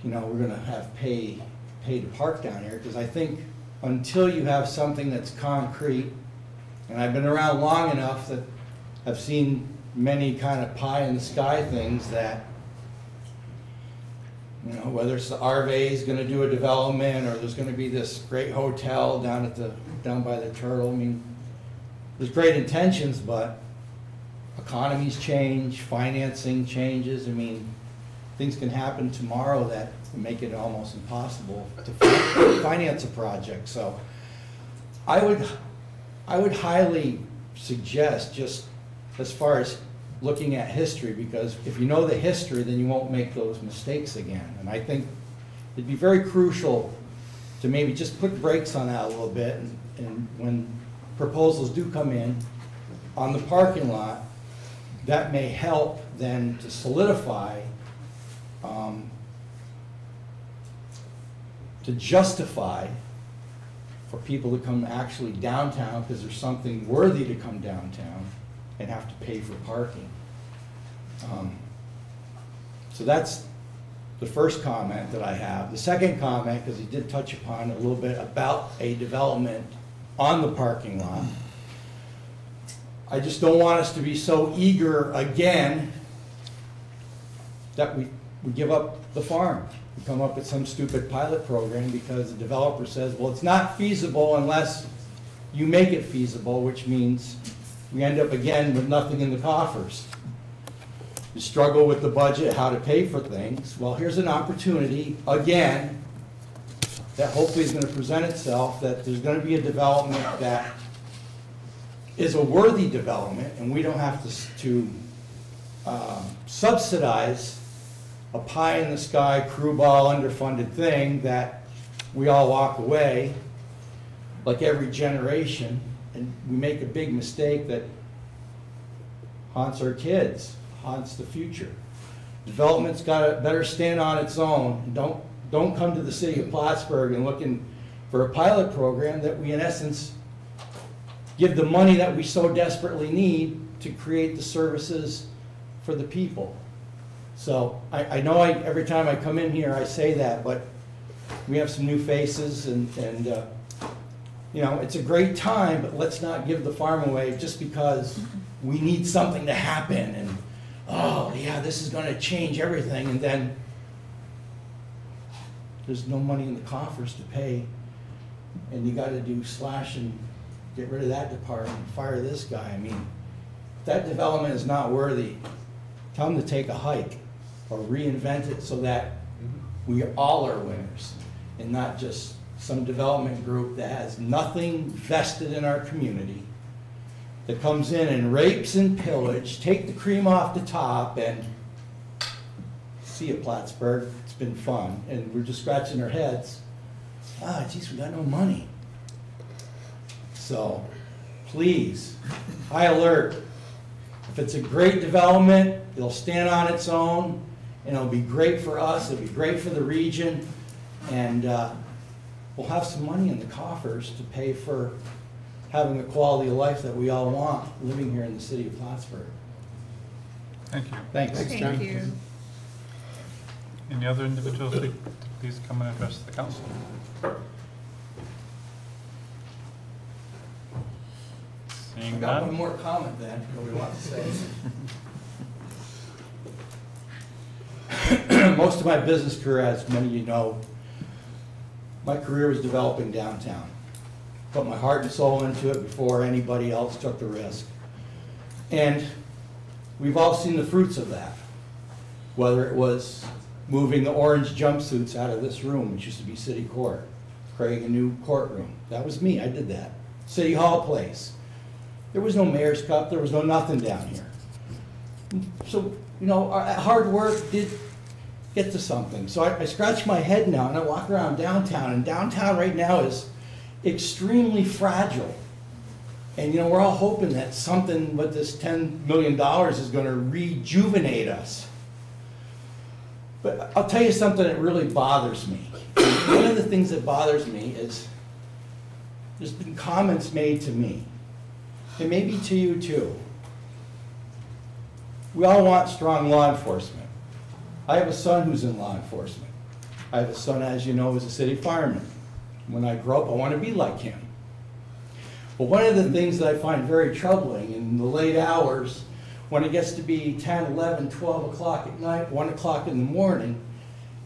you know, we're going to have pay to park down here, because I think until you have something that's concrete, and I've been around long enough that I've seen many kind of pie in the sky things that, you know, whether it's the RV is going to do a development or there's going to be this great hotel down by the Turtle. I mean, there's great intentions, but economies change, financing changes. I mean, things can happen tomorrow that make it almost impossible to finance a project. So I would highly suggest, just as far as looking at history, because if you know the history, then you won't make those mistakes again. And I think it'd be very crucial to maybe just put brakes on that a little bit, and when proposals do come in on the parking lot, that may help then to solidify, to justify for people to come actually downtown, because there's something worthy to come downtown and have to pay for parking. So that's the first comment that I have. The second comment, because he did touch upon a little bit about a development on the parking lot. I just don't want us to be so eager again that we give up the farm. We come up with some stupid pilot program because the developer says, well, it's not feasible unless you make it feasible, which means we end up again with nothing in the coffers. You struggle with the budget, how to pay for things. Well, here's an opportunity, again, that hopefully is gonna present itself, that there's gonna be a development that is a worthy development, and we don't have to subsidize a pie-in-the-sky, crew ball, underfunded thing that we all walk away, like every generation, and we make a big mistake that haunts our kids, haunts the future. Development's better stand on its own. Don't come to the city of Plattsburgh and looking for a pilot program that we, in essence, give the money that we so desperately need to create the services for the people. So I know every time I come in here I say that, but we have some new faces and you know, it's a great time, but let's not give the farm away just because we need something to happen and, oh yeah, this is gonna change everything, and then there's no money in the coffers to pay, and you gotta do slash and get rid of that department, fire this guy. I mean, if that development is not worthy, tell them to take a hike or reinvent it so that we all are winners and not just some development group that has nothing vested in our community, that comes in and rapes and pillage, take the cream off the top, and see you, Plattsburgh. It's been fun, and we're just scratching our heads. Ah, geez, we got no money. So, please, high alert. If it's a great development, it'll stand on its own, and it'll be great for us, it'll be great for the region, and we'll have some money in the coffers to pay for having the quality of life that we all want living here in the city of Plattsburgh. Thank you. Thanks. Thank you. Any other individuals who please come and address the council? Seeing I got none. one more comment then, what we want to say. Most of my business career, as many of you know, my career was developing downtown. Put my heart and soul into it before anybody else took the risk. And we've all seen the fruits of that. Whether it was moving the orange jumpsuits out of this room, which used to be City Court, creating a new courtroom. That was me, I did that. City Hall Place. There was no Mayor's Cup, there was no nothing down here. So, you know, our hard work did get to something. So I scratch my head now and I walk around downtown, and downtown right now is extremely fragile. And you know, we're all hoping that something with this $10 million is going to rejuvenate us. But I'll tell you something that really bothers me. One of the things that bothers me is there's been comments made to me, and maybe to you too. We all want strong law enforcement. I have a son who's in law enforcement. I have a son, as you know, who's a city fireman. When I grow up, I want to be like him. But one of the things that I find very troubling in the late hours, when it gets to be 10, 11, 12 o'clock at night, 1 o'clock in the morning,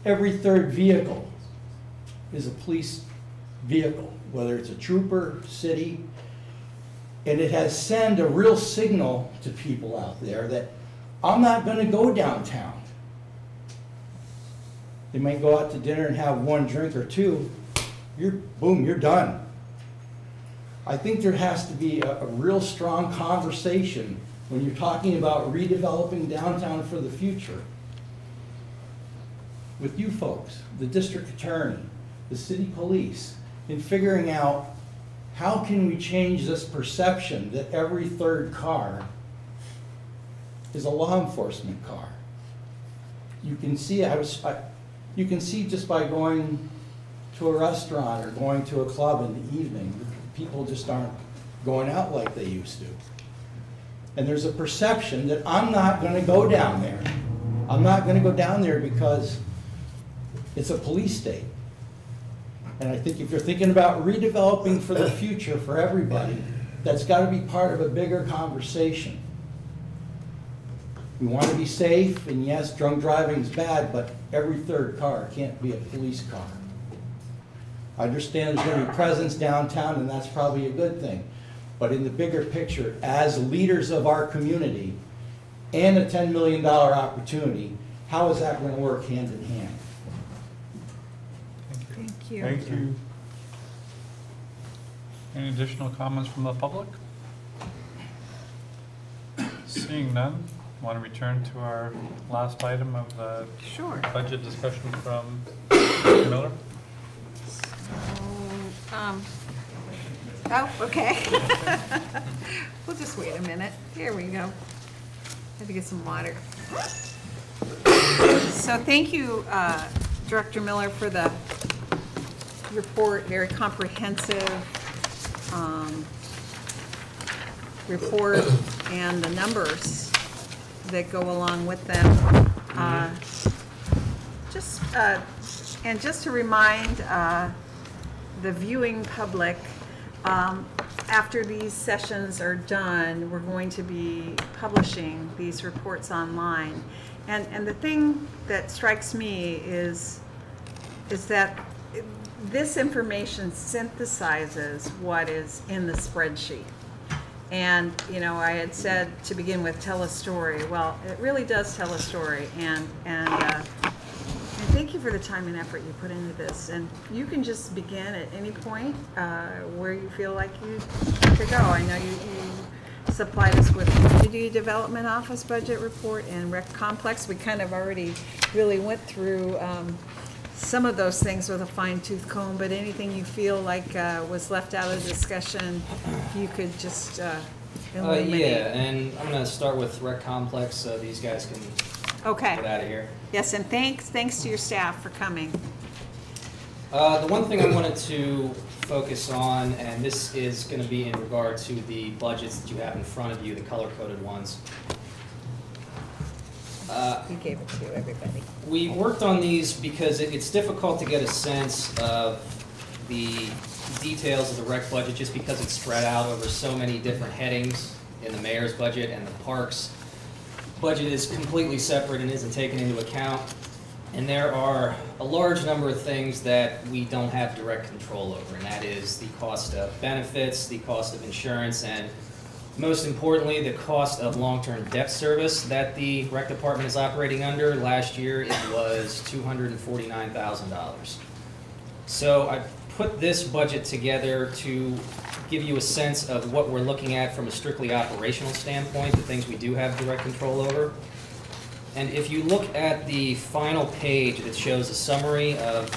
every third vehicle is a police vehicle, whether it's a trooper, city, and it has sent a real signal to people out there that I'm not going to go downtown. They might go out to dinner and have one drink or two. Boom, you're done. I think there has to be a real strong conversation when you're talking about redeveloping downtown for the future with you folks, the district attorney, the city police, in figuring out how can we change this perception that every third car is a law enforcement car. You can see, you can see just by going to a restaurant or going to a club in the evening, people just aren't going out like they used to. And there's a perception that I'm not going to go down there. I'm not going to go down there because it's a police state. And I think if you're thinking about redeveloping for the future for everybody, that's got to be part of a bigger conversation. We want to be safe, and yes, drunk driving is bad, but every third car can't be a police car. I understand there's going to be presence downtown, and that's probably a good thing. But in the bigger picture, as leaders of our community, and a $10 million opportunity, how is that going to work hand in hand? Thank you. Thank you. Any additional comments from the public? Seeing none, want to return to our last item of the Sure. budget discussion from Mr. Miller? Oh, okay. We'll just wait a minute. Here we go. Had to get some water. So thank you, Director Miller, for the report, very comprehensive report, and the numbers that go along with them. Just to remind the viewing public, after these sessions are done, we're going to be publishing these reports online. And the thing that strikes me is that this information synthesizes what is in the spreadsheet. And, you know, I had said to begin with, tell a story. Well, it really does tell a story. And thank you for the time and effort you put into this. And you can just begin at any point where you feel like you to go. I know you supplied us with Community Development Office budget report and Rec Complex. We kind of already really went through some of those things with a fine-tooth comb, but anything you feel like was left out of the discussion, you could just illuminate. Yeah, and I'm going to start with Rec Complex so these guys can get out of here. Yes, and thanks to your staff for coming. The one thing I wanted to focus on, and this is going to be in regard to the budgets that you have in front of you, the color-coded ones. You gave it to everybody. We worked on these because it's difficult to get a sense of the details of the rec budget just because it's spread out over so many different headings in the mayor's budget, and the parks budget is completely separate and isn't taken into account. And there are a large number of things that we don't have direct control over, and that is the cost of benefits, the cost of insurance, and most importantly, the cost of long-term debt service that the rec department is operating under. Last year, it was $249,000. So I put this budget together to give you a sense of what we're looking at from a strictly operational standpoint, the things we do have direct control over. And if you look at the final page that shows a summary of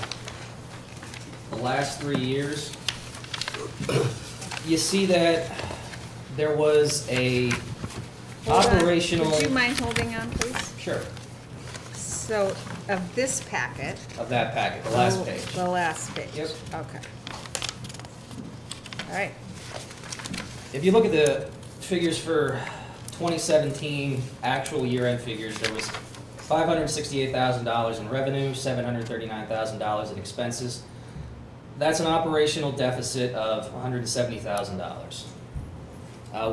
the last 3 years, you see that there was a operational... Would you mind holding on, please? Sure. So, of this packet... Of that packet, the last page. The last page. Yep. Okay. All right. If you look at the figures for 2017, actual year-end figures, there was $568,000 in revenue, $739,000 in expenses. That's an operational deficit of $170,000.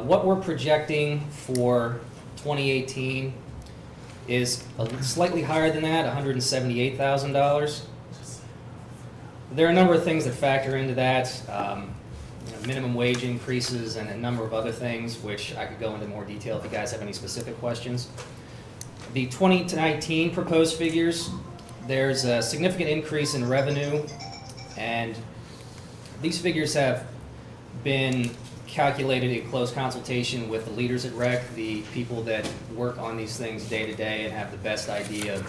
What we're projecting for 2018 is slightly higher than that, $178,000. There are a number of things that factor into that, minimum wage increases and a number of other things, which I could go into more detail if you guys have any specific questions. The 2019 proposed figures, there's a significant increase in revenue, and these figures have been calculated in close consultation with the leaders at REC, the people that work on these things day to day and have the best idea of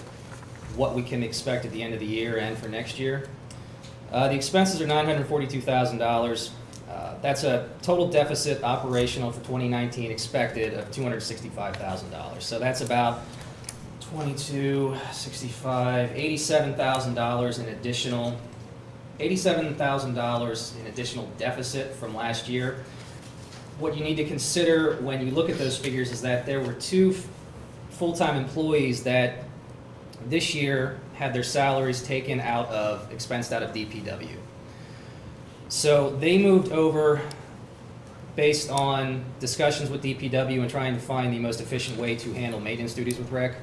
what we can expect at the end of the year and for next year. The expenses are $942,000. That's a total deficit operational for 2019 expected of $265,000. So that's about $87,000 in additional $87,000 in additional deficit from last year. What you need to consider when you look at those figures is that there were 2 full-time employees that this year had their salaries taken out of, expensed out of DPW. So they moved over based on discussions with DPW and trying to find the most efficient way to handle maintenance duties with REC.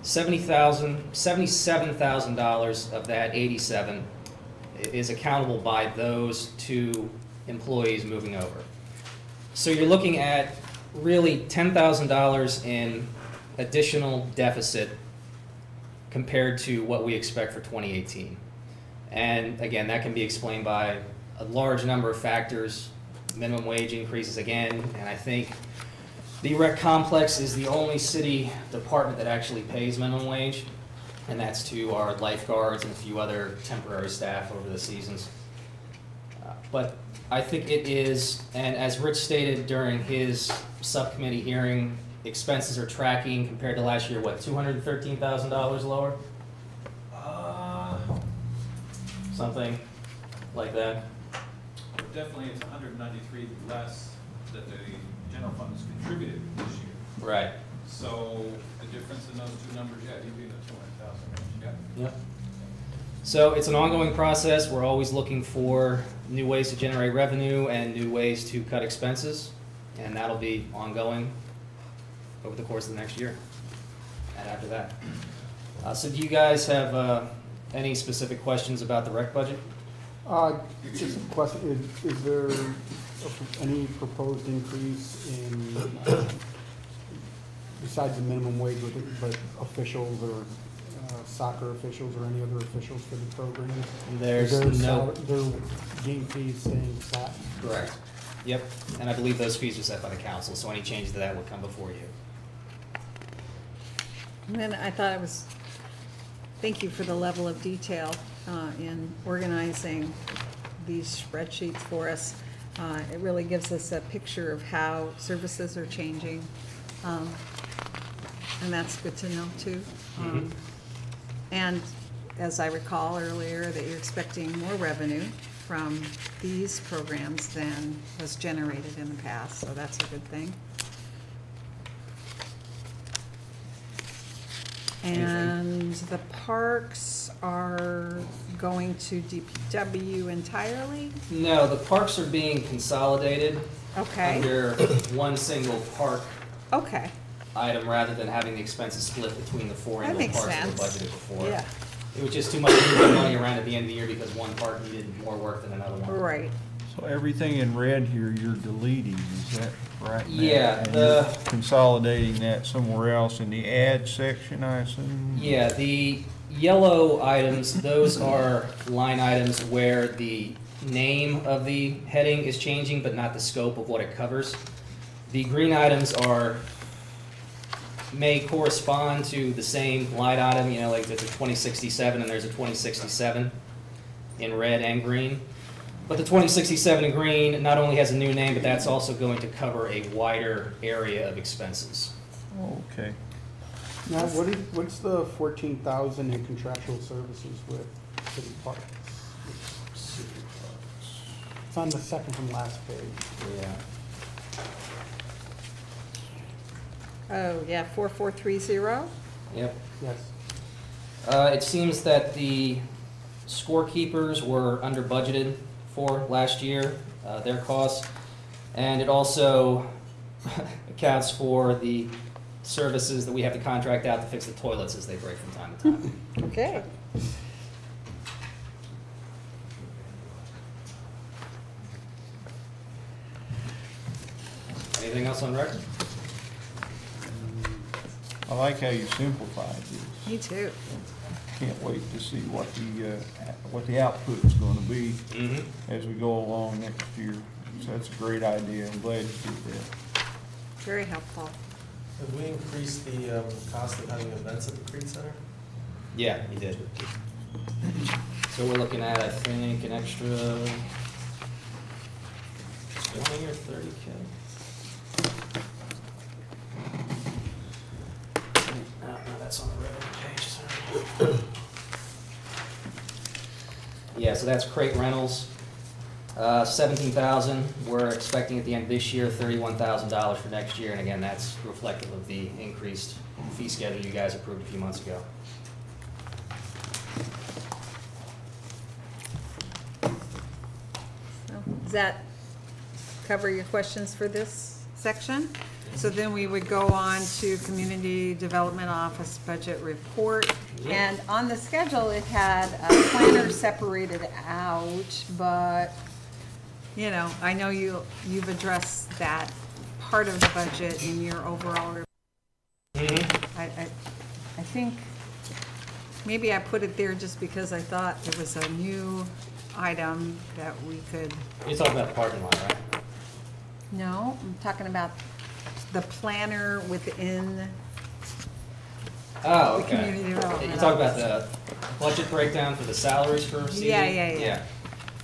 $77,000 of that 87 is accountable by those 2 employees moving over. So you're looking at really $10,000 in additional deficit compared to what we expect for 2018. And again, that can be explained by a large number of factors, minimum wage increases again, and I think the rec complex is the only city department that actually pays minimum wage, and that's to our lifeguards and a few other temporary staff over the seasons. But I think it is, and as Rich stated during his subcommittee hearing, expenses are tracking compared to last year, what, $213,000 lower? Something like that. Definitely, it's 193 less that the general fund has contributed this year. Right. So the difference in those two numbers, yeah, you'd be in the 200,000 range, yeah. Yep. So it's an ongoing process. We're always looking for new ways to generate revenue and new ways to cut expenses, and that'll be ongoing over the course of the next year and after that. So do you guys have any specific questions about the rec budget? Just a question, is there any proposed increase in, besides the minimum wage, but officials or soccer officials or any other officials for the programs? There's no. Their game fees staying flat? Correct. Yep, and I believe those fees are set by the council, so any changes to that will come before you. And then I thought it was, thank you for the level of detail in organizing these spreadsheets for us. It really gives us a picture of how services are changing, and that's good to know too. And as I recall earlier, that you're expecting more revenue from these programs than was generated in the past, so that's a good thing. And the parks are going to DPW entirely? No, the parks are being consolidated Okay. under one single park Okay, item rather than having the expenses split between the four that annual makes parks that were sense. budgeted before. Yeah, It was just too much moving money around at the end of the year because one park needed more work than another one. right. So everything in red here, you're deleting, is that right? Matt? Yeah, And the- you're consolidating that somewhere else in the ad section, I assume? Yeah, the yellow items, those are line items where the name of the heading is changing, but not the scope of what it covers. The green items may correspond to the same line item, you know, like there's a 2067 and there's a 2067 in red and green. But the 2067 in green not only has a new name, but that's also going to cover a wider area of expenses. Okay. Now, what's the 14,000 in contractual services with city parks? It's on the second from last page. Yeah. Oh, yeah, 4430? Yep. Yes. It seems that the scorekeepers were under budgeted for last year, their costs, and it also accounts for the services that we have to contract out to fix the toilets as they break from time to time. Okay. Anything else on record? I like how you simplified this. Me too. Can't wait to see what the output's gonna be Mhm. as we go along next year. So that's a great idea. I'm glad you did that. Very helpful. Have we increased the cost of having events at the Creed Center? Yeah, you did. So we're looking at, I think, an extra 20 or 30K. No, that's on the revenue page, sorry. Yeah, so that's crate rentals, 17,000. We're expecting at the end of this year, $31,000 for next year, and again, that's reflective of the increased fee schedule you guys approved a few months ago. Does that cover your questions for this section? So then we would go on to Community Development Office Budget Report. And on the schedule, it had a planner separated out, but, you know, I know you've addressed that part of the budget in your overall report. I think, maybe I put it there just because I thought it was a new item that we could, You're talking about the parking lot, right? no, I'm talking about the planner within Oh, the okay. community development. You talk about the budget breakdown for the salaries for CD? Yeah.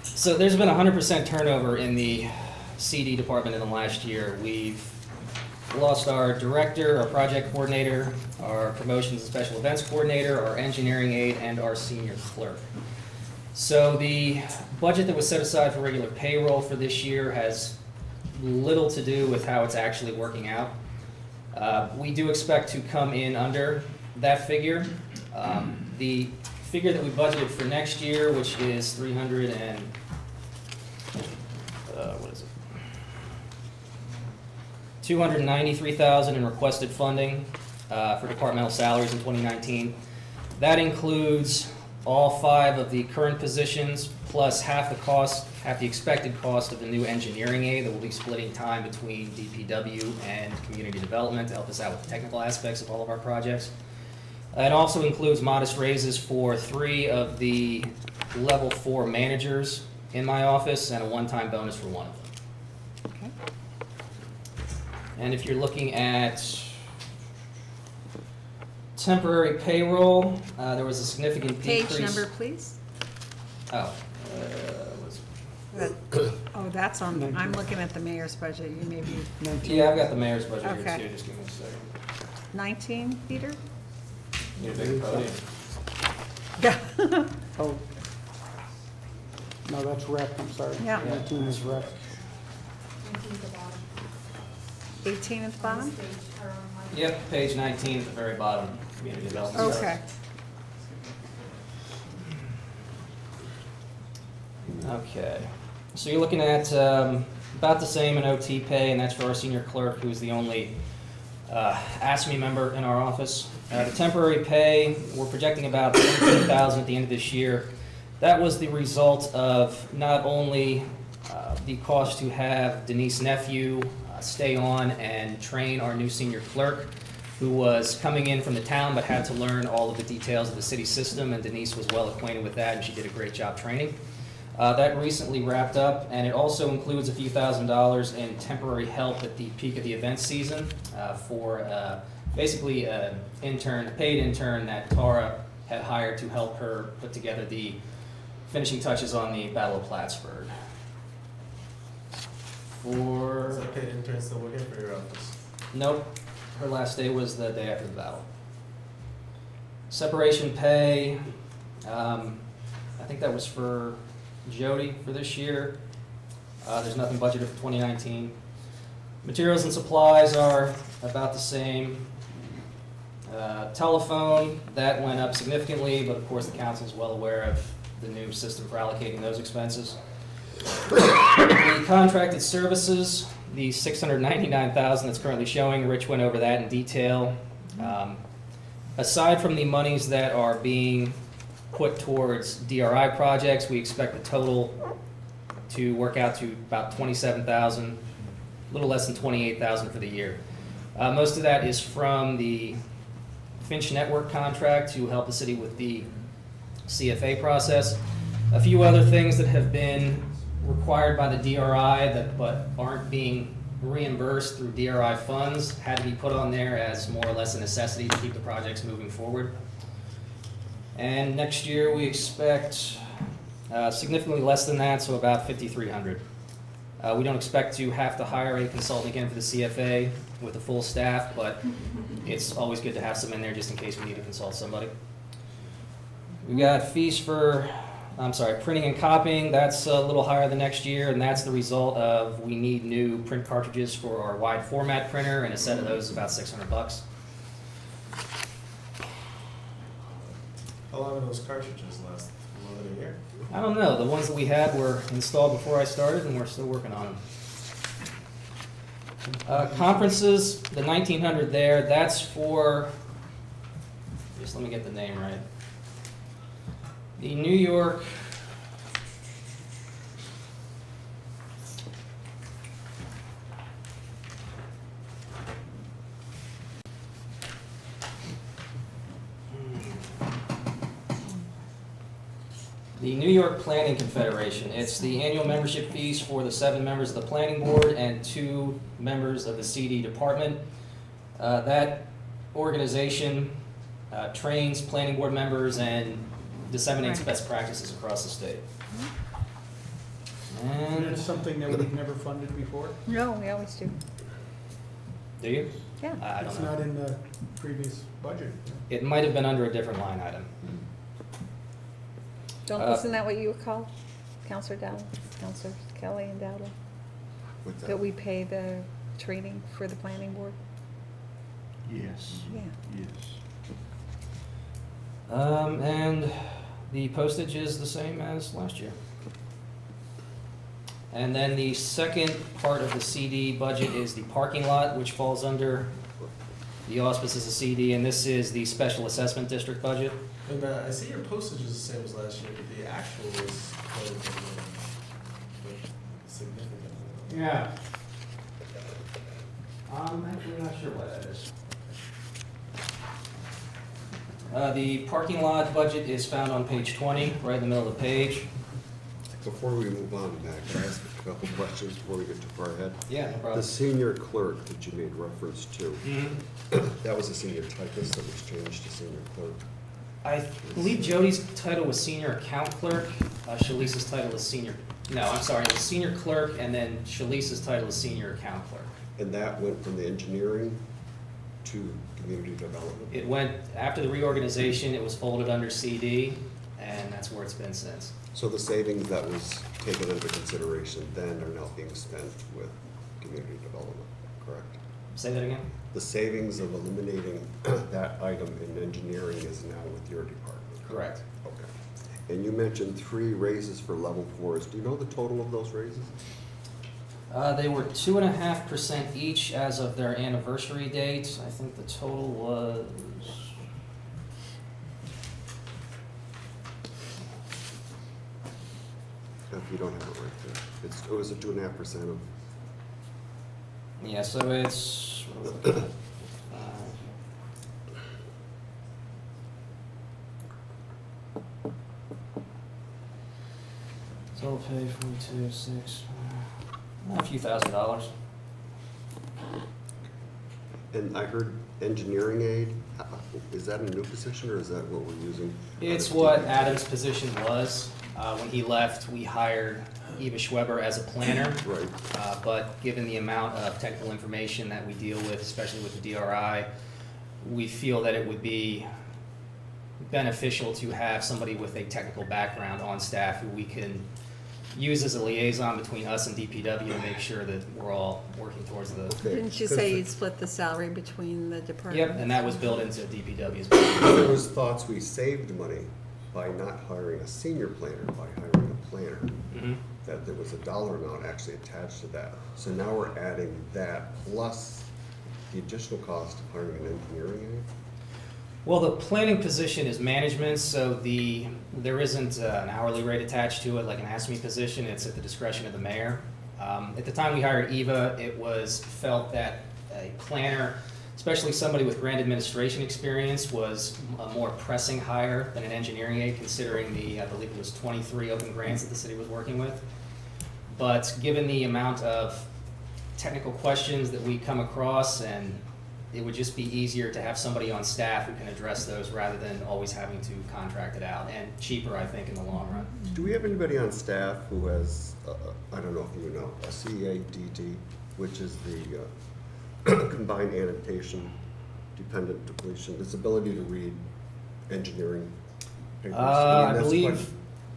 So there's been 100% turnover in the CD department in the last year. We've lost our director, our project coordinator, our promotions and special events coordinator, our engineering aide, and our senior clerk. So the budget that was set aside for regular payroll for this year has little to do with how it's actually working out. We do expect to come in under that figure. The figure that we budgeted for next year, which is 300 and, what is it? 293,000 in requested funding for departmental salaries in 2019. That includes all 5 of the current positions, plus half the expected cost of the new engineering aid that will be splitting time between DPW and community development to help us out with the technical aspects of all of our projects. It also includes modest raises for 3 of the level 4 managers in my office and a one-time bonus for 1 of them. Okay. And if you're looking at temporary payroll, there was a significant decrease. Page number, please. Oh. Oh, that's on, I'm looking at the mayor's budget, you may be. Yeah, I've got the mayor's budget here Okay. too, just give me a second. 19, Peter? Need a bigger podium. Yeah. Oh. No, that's rec, I'm sorry. Yeah. 19 is rec. 18 at the bottom? Yep, page 19 at the very bottom, community development. Okay. Okay, so you're looking at about the same in OT pay, and that's for our senior clerk, who is the only ASME member in our office. The temporary pay, we're projecting about $15,000 at the end of this year. That was the result of not only the cost to have Denise Nephew stay on and train our new senior clerk, who was coming in from the town but had to learn all of the details of the city system, and Denise was well acquainted with that, and she did a great job training. That recently wrapped up, and it also includes a few $1,000s in temporary help at the peak of the event season for basically an intern, a paid intern that Tara had hired to help her put together the finishing touches on the Battle of Plattsburgh. Is that paid intern still working for your office? Nope. Her last day was the day after the battle. Separation pay, I think that was for Jody for this year. There's nothing budgeted for 2019. Materials and supplies are about the same. Telephone, that went up significantly, but of course the council is well aware of the new system for allocating those expenses. The contracted services, the $699,000 that's currently showing, Rich went over that in detail. Aside from the monies that are being put towards DRI projects, we expect the total to work out to about $27,000, a little less than $28,000 for the year. Most of that is from the Finch Network contract to help the city with the CFA process. A few other things that have been required by the DRI but aren't being reimbursed through DRI funds had to be put on there as more or less a necessity to keep the projects moving forward. And next year we expect significantly less than that, so about $5,300. We don't expect to have to hire a consultant again for the CFA with a full staff, but it's always good to have some in there just in case we need to consult somebody. We've got fees for, printing and copying. That's a little higher than next year, and that's the result of we need new print cartridges for our wide format printer, and a set of those is about $600. How long do those cartridges last? More than a year? I don't know. The ones that we had were installed before I started, and we're still working on them. Conferences, the 1,900 there, that's for, just let me get the name right. The New York The New York Planning Confederation. It's the annual membership fees for the 7 members of the planning board and 2 members of the CD department. That organization trains planning board members and disseminates best practices across the state. And it's something that we've never funded before? No, we always do. Do you? Yeah. I don't It's know. not in the previous budget. It might have been under a different line item. Isn't that what you were called? Counselor Dowdle, Counselor Kelly and Dowdle? What's That we pay the training for the planning board? Yes. Yeah. Yes. And the postage is the same as last year. And then the second part of the CD budget is the parking lot, which falls under the auspices of CD, and this is the special assessment district budget. And I see your postage is the same as last year, but the actual is quite a bit significant. Yeah. I'm actually not sure why that is. The parking lot budget is found on page 20, right in the middle of the page. Before we move on, Matt, can I ask a couple questions before we get too far ahead? Yeah, no problem. The senior clerk that you made reference to, that was a senior typist that was changed to senior clerk. I believe Jody's title was senior account clerk. Shalisa's title is senior, no, I'm sorry, it was senior clerk, and then Shalisa's title is senior account clerk. And that went from the engineering to community development? It went, after the reorganization, it was folded under CD, and that's where it's been since. So the savings that was taken into consideration then are now being spent with community development, correct? Say that again? The savings of eliminating that item in engineering is now with your department? Correct. Okay. And you mentioned 3 raises for level 4s. Do you know the total of those raises? They were 2.5% each as of their anniversary date. I think the total was... If you don't have it right there. It was a 2.5% of... Yeah, so it's... Total pay, 42.6, a few $1,000s. And I heard engineering aid. Is that a new position or is that what we're using? It's what Adam's position was. When he left, we hired Eva Schweber as a planner. Right. But given the amount of technical information that we deal with, especially with the DRI, we feel that it would be beneficial to have somebody with a technical background on staff who we can use as a liaison between us and DPW to make sure that we're all working towards the... Didn't you say you'd split the salary between the departments? Yep, and that was built into DPW's budget. There was thoughts we saved money by not hiring a senior planner, by hiring a planner. Mm-hmm. That there was a dollar amount actually attached to that. So now we're adding that plus the additional cost of hiring an engineering aide? Well, the planning position is management, so there isn't an hourly rate attached to it like an ASME position. It's at the discretion of the mayor. At the time we hired Eva, it was felt that a planner, especially somebody with grant administration experience, was a more pressing hire than an engineering aide, considering the, I believe it was 23 open grants that the city was working with. But given the amount of technical questions that we come across, and it would just be easier to have somebody on staff who can address those rather than always having to contract it out, and cheaper, I think, in the long run. Do we have anybody on staff who has, I don't know if you know, a CADD, which is the combined annotation dependent depletion, this ability to read engineering papers? I that's believe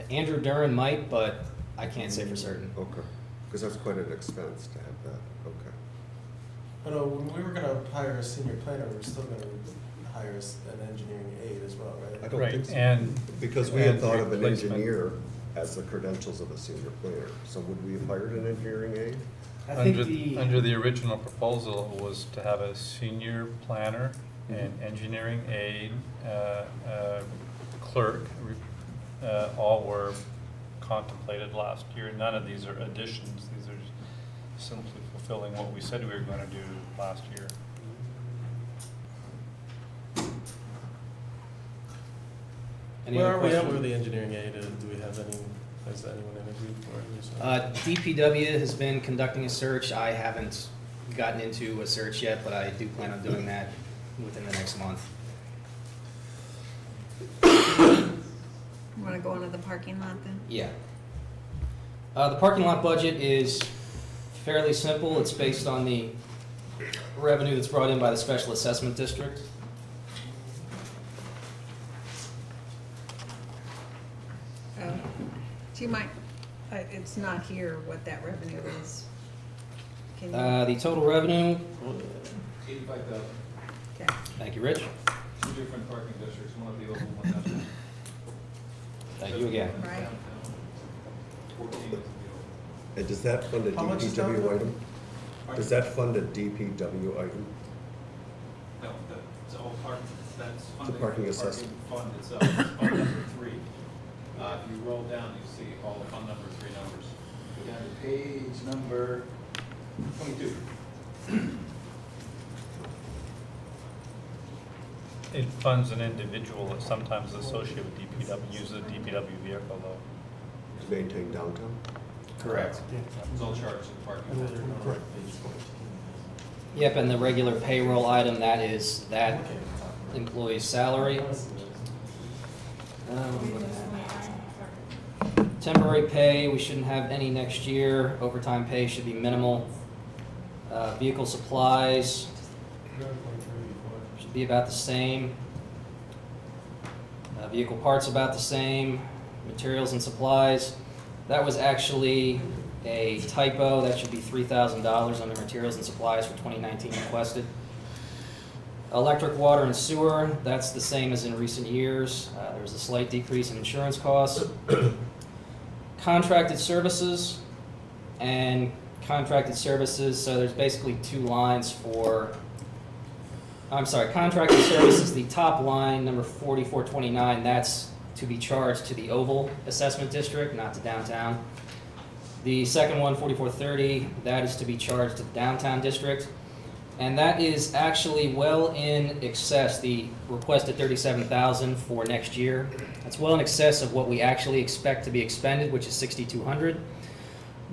Andrew Duran might, but I can't say for certain. Okay, because that's quite an expense to have that, okay. But when we were gonna hire a senior planner, we were still gonna hire an engineering aide as well, right? I don't Right, think so. and- Because we had and thought of an replacement. engineer as the credentials of a senior planner. So would we have hired an engineering aide? I think Under the original proposal was to have a senior planner, an engineering aide, clerk, all were contemplated last year. None of these are additions, these are simply fulfilling what we said we were going to do last year. Any Where other are we at questions? with the engineering aid? Do we have any, has anyone interviewed for it? DPW has been conducting a search. I haven't gotten into a search yet, but I do plan on doing that within the next month. You wanna go into the parking lot then? Yeah. The parking lot budget is fairly simple. It's based on the revenue that's brought in by the Special Assessment District. Do you mind, it's not here what that revenue is. Can you? The total revenue, 85,000. Okay. thank you, Rich. Two different parking districts, one at the oval, one downtown. Thank you again. Right. 14 is the oval. And does that fund a How much is DPW that? item? Does that fund a DPW item? No, that's all part, that's funding. parking the assessment. Fund itself, it's fund number 3. If you roll down, you see all the fund number 3 numbers. Go down to page number 22. It funds an individual that's sometimes associated with DPW, uses a DPW vehicle though. To maintain downtown? Correct. It's all charged to the parking lot. Correct. Yep, and the regular payroll item, that is that employee's salary. Temporary pay, we shouldn't have any next year. Overtime pay should be minimal. Vehicle supplies should be about the same. Vehicle parts about the same. Materials and supplies, that was actually a typo. That should be $3,000 under materials and supplies for 2019 requested. Electric, water, and sewer, that's the same as in recent years. There was a slight decrease in insurance costs. Contracted services and contracted services, so there's basically 2 lines for, I'm sorry, contracted services, the top line, number 4429, that's to be charged to the Oval Assessment District, not to downtown. The second one, 4430, that is to be charged to the downtown district. And that is actually well in excess, the requested $37,000 for next year. That's well in excess of what we actually expect to be expended, which is $6,200.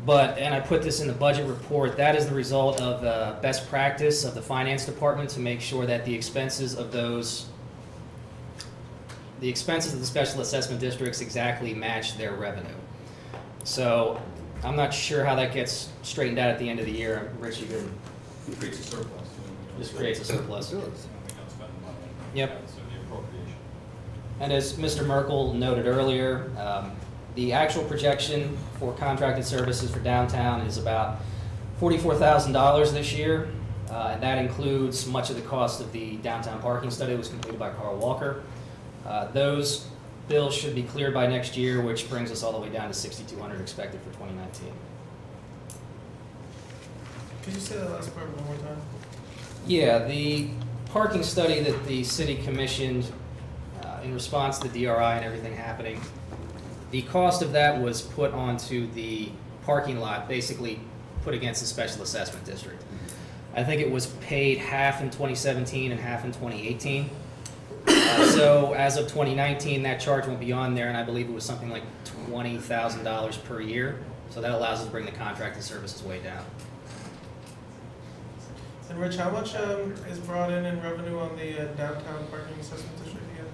But, and I put this in the budget report, that is the result of best practice of the finance department to make sure that the expenses of those, the expenses of the special assessment districts exactly match their revenue. So I'm not sure how that gets straightened out at the end of the year. Rich, you can. It creates a surplus. Just creates a surplus. We don't spend the money. Yep. So the appropriation. And as Mr. Merkel noted earlier, the actual projection for contracted services for downtown is about $44,000 this year. And that includes much of the cost of the downtown parking study that was completed by Carl Walker. Those bills should be cleared by next year, which brings us all the way down to $6,200 expected for 2019. Could you say that last part one more time? Yeah, the parking study that the city commissioned in response to the DRI and everything happening, the cost of that was put onto the parking lot, basically put against the special assessment district. I think it was paid half in 2017 and half in 2018. So as of 2019, that charge won't be on there, and I believe it was something like $20,000 per year. So that allows us to bring the contracted services way down. And Rich, how much is brought in revenue on the downtown parking assessment district again?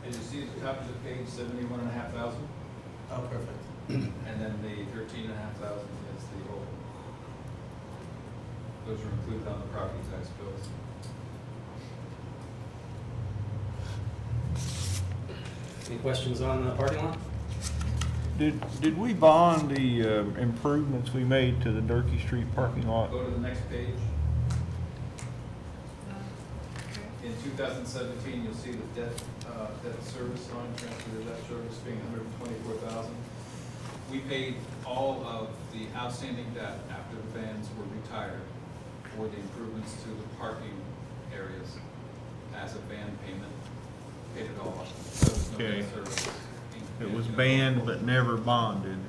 As you see at the top of the page, 71,500. Oh, perfect. And then the 13,500 is the whole. Those are included on the property tax bills. Any questions on the parking lot? Did we bond the improvements we made to the Durkee Street parking lot? Go to the next page. In 2017, you'll see the debt service line, transfer to debt service being $124,000. We paid all of the outstanding debt after the vans were retired for the improvements to the parking areas as a van payment. Paid it all off. So there's no Okay. debt service. It was banned but never bonded.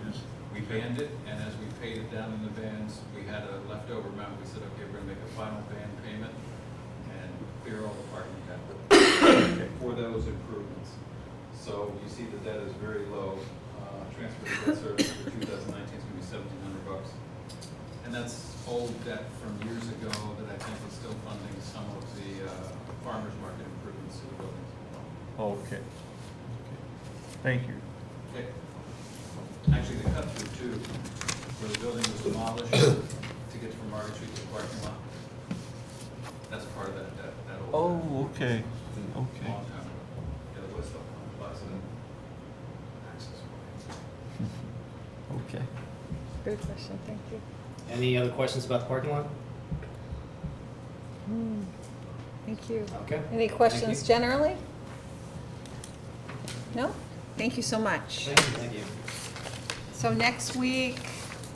We banned it, and as we paid it down in the vans, we had a leftover amount. We said, okay, we're gonna make a final van payment and clear all the parking debt for those improvements. So you see the debt is very low. Transfer to debt service for 2019 is going to be $1,700. And that's old debt from years ago that I think is still funding some of the farmers market improvements to the buildings. Okay. Thank you. Okay. Actually, the cut through too, where the building was demolished to get from Market Street to the parking lot. That's part of that old. Oh, okay, okay. Long time ago. Yeah, the West Plaza access way. Okay. Good question, thank you. Any other questions about the parking lot? Thank you. Okay. Any Thank questions you. generally? No? Thank you so much. Thank you. So next week,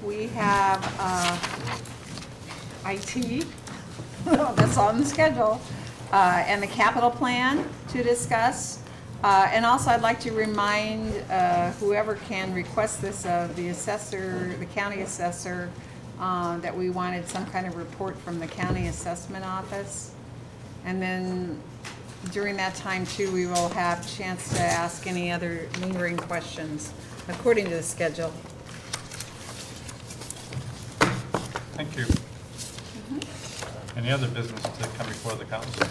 we have IT, that's on the schedule, and the capital plan to discuss. And also, I'd like to remind whoever can request this of the assessor, the county assessor, that we wanted some kind of report from the county assessment office. And then during that time too, we will have a chance to ask any other lingering questions according to the schedule. Thank you. Any other business to come before the council?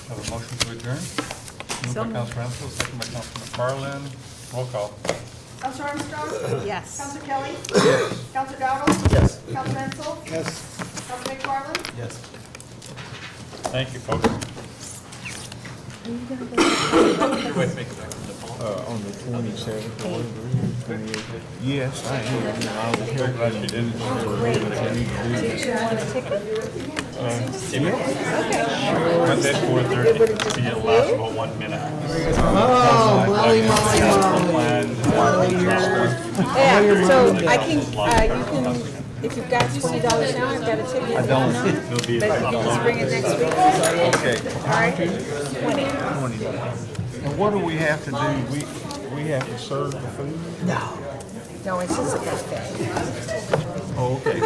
Have a motion to adjourn? Moved So by Councilor Renfro, second by Councilor McFarland. Roll call. Counselor Armstrong? Yes. Counselor Kelly? Yes. Counselor Dowdle? Yes. Counselor Hensel? Yes. Counselor McFarland? Yes. Thank you, folks. On the 27th or whatever, 28th. Yes, I am. I will help Glad you didn't. Did you want to take it? When's at 4:30? Be a last about 1 minute. Yeah, so I can, you can, if you've got $20 now, I've got a ticket. I don't. But you just bring it next week. Okay. All right, 20. And what do we have to do? We have to serve the food? No, it's just a buffet. Oh, okay.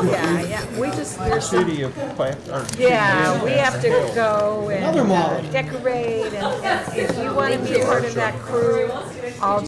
Yeah, we just, there's some, City of Plattsburgh. yeah, we have to go and decorate, and if you want to be part of that crew, I'll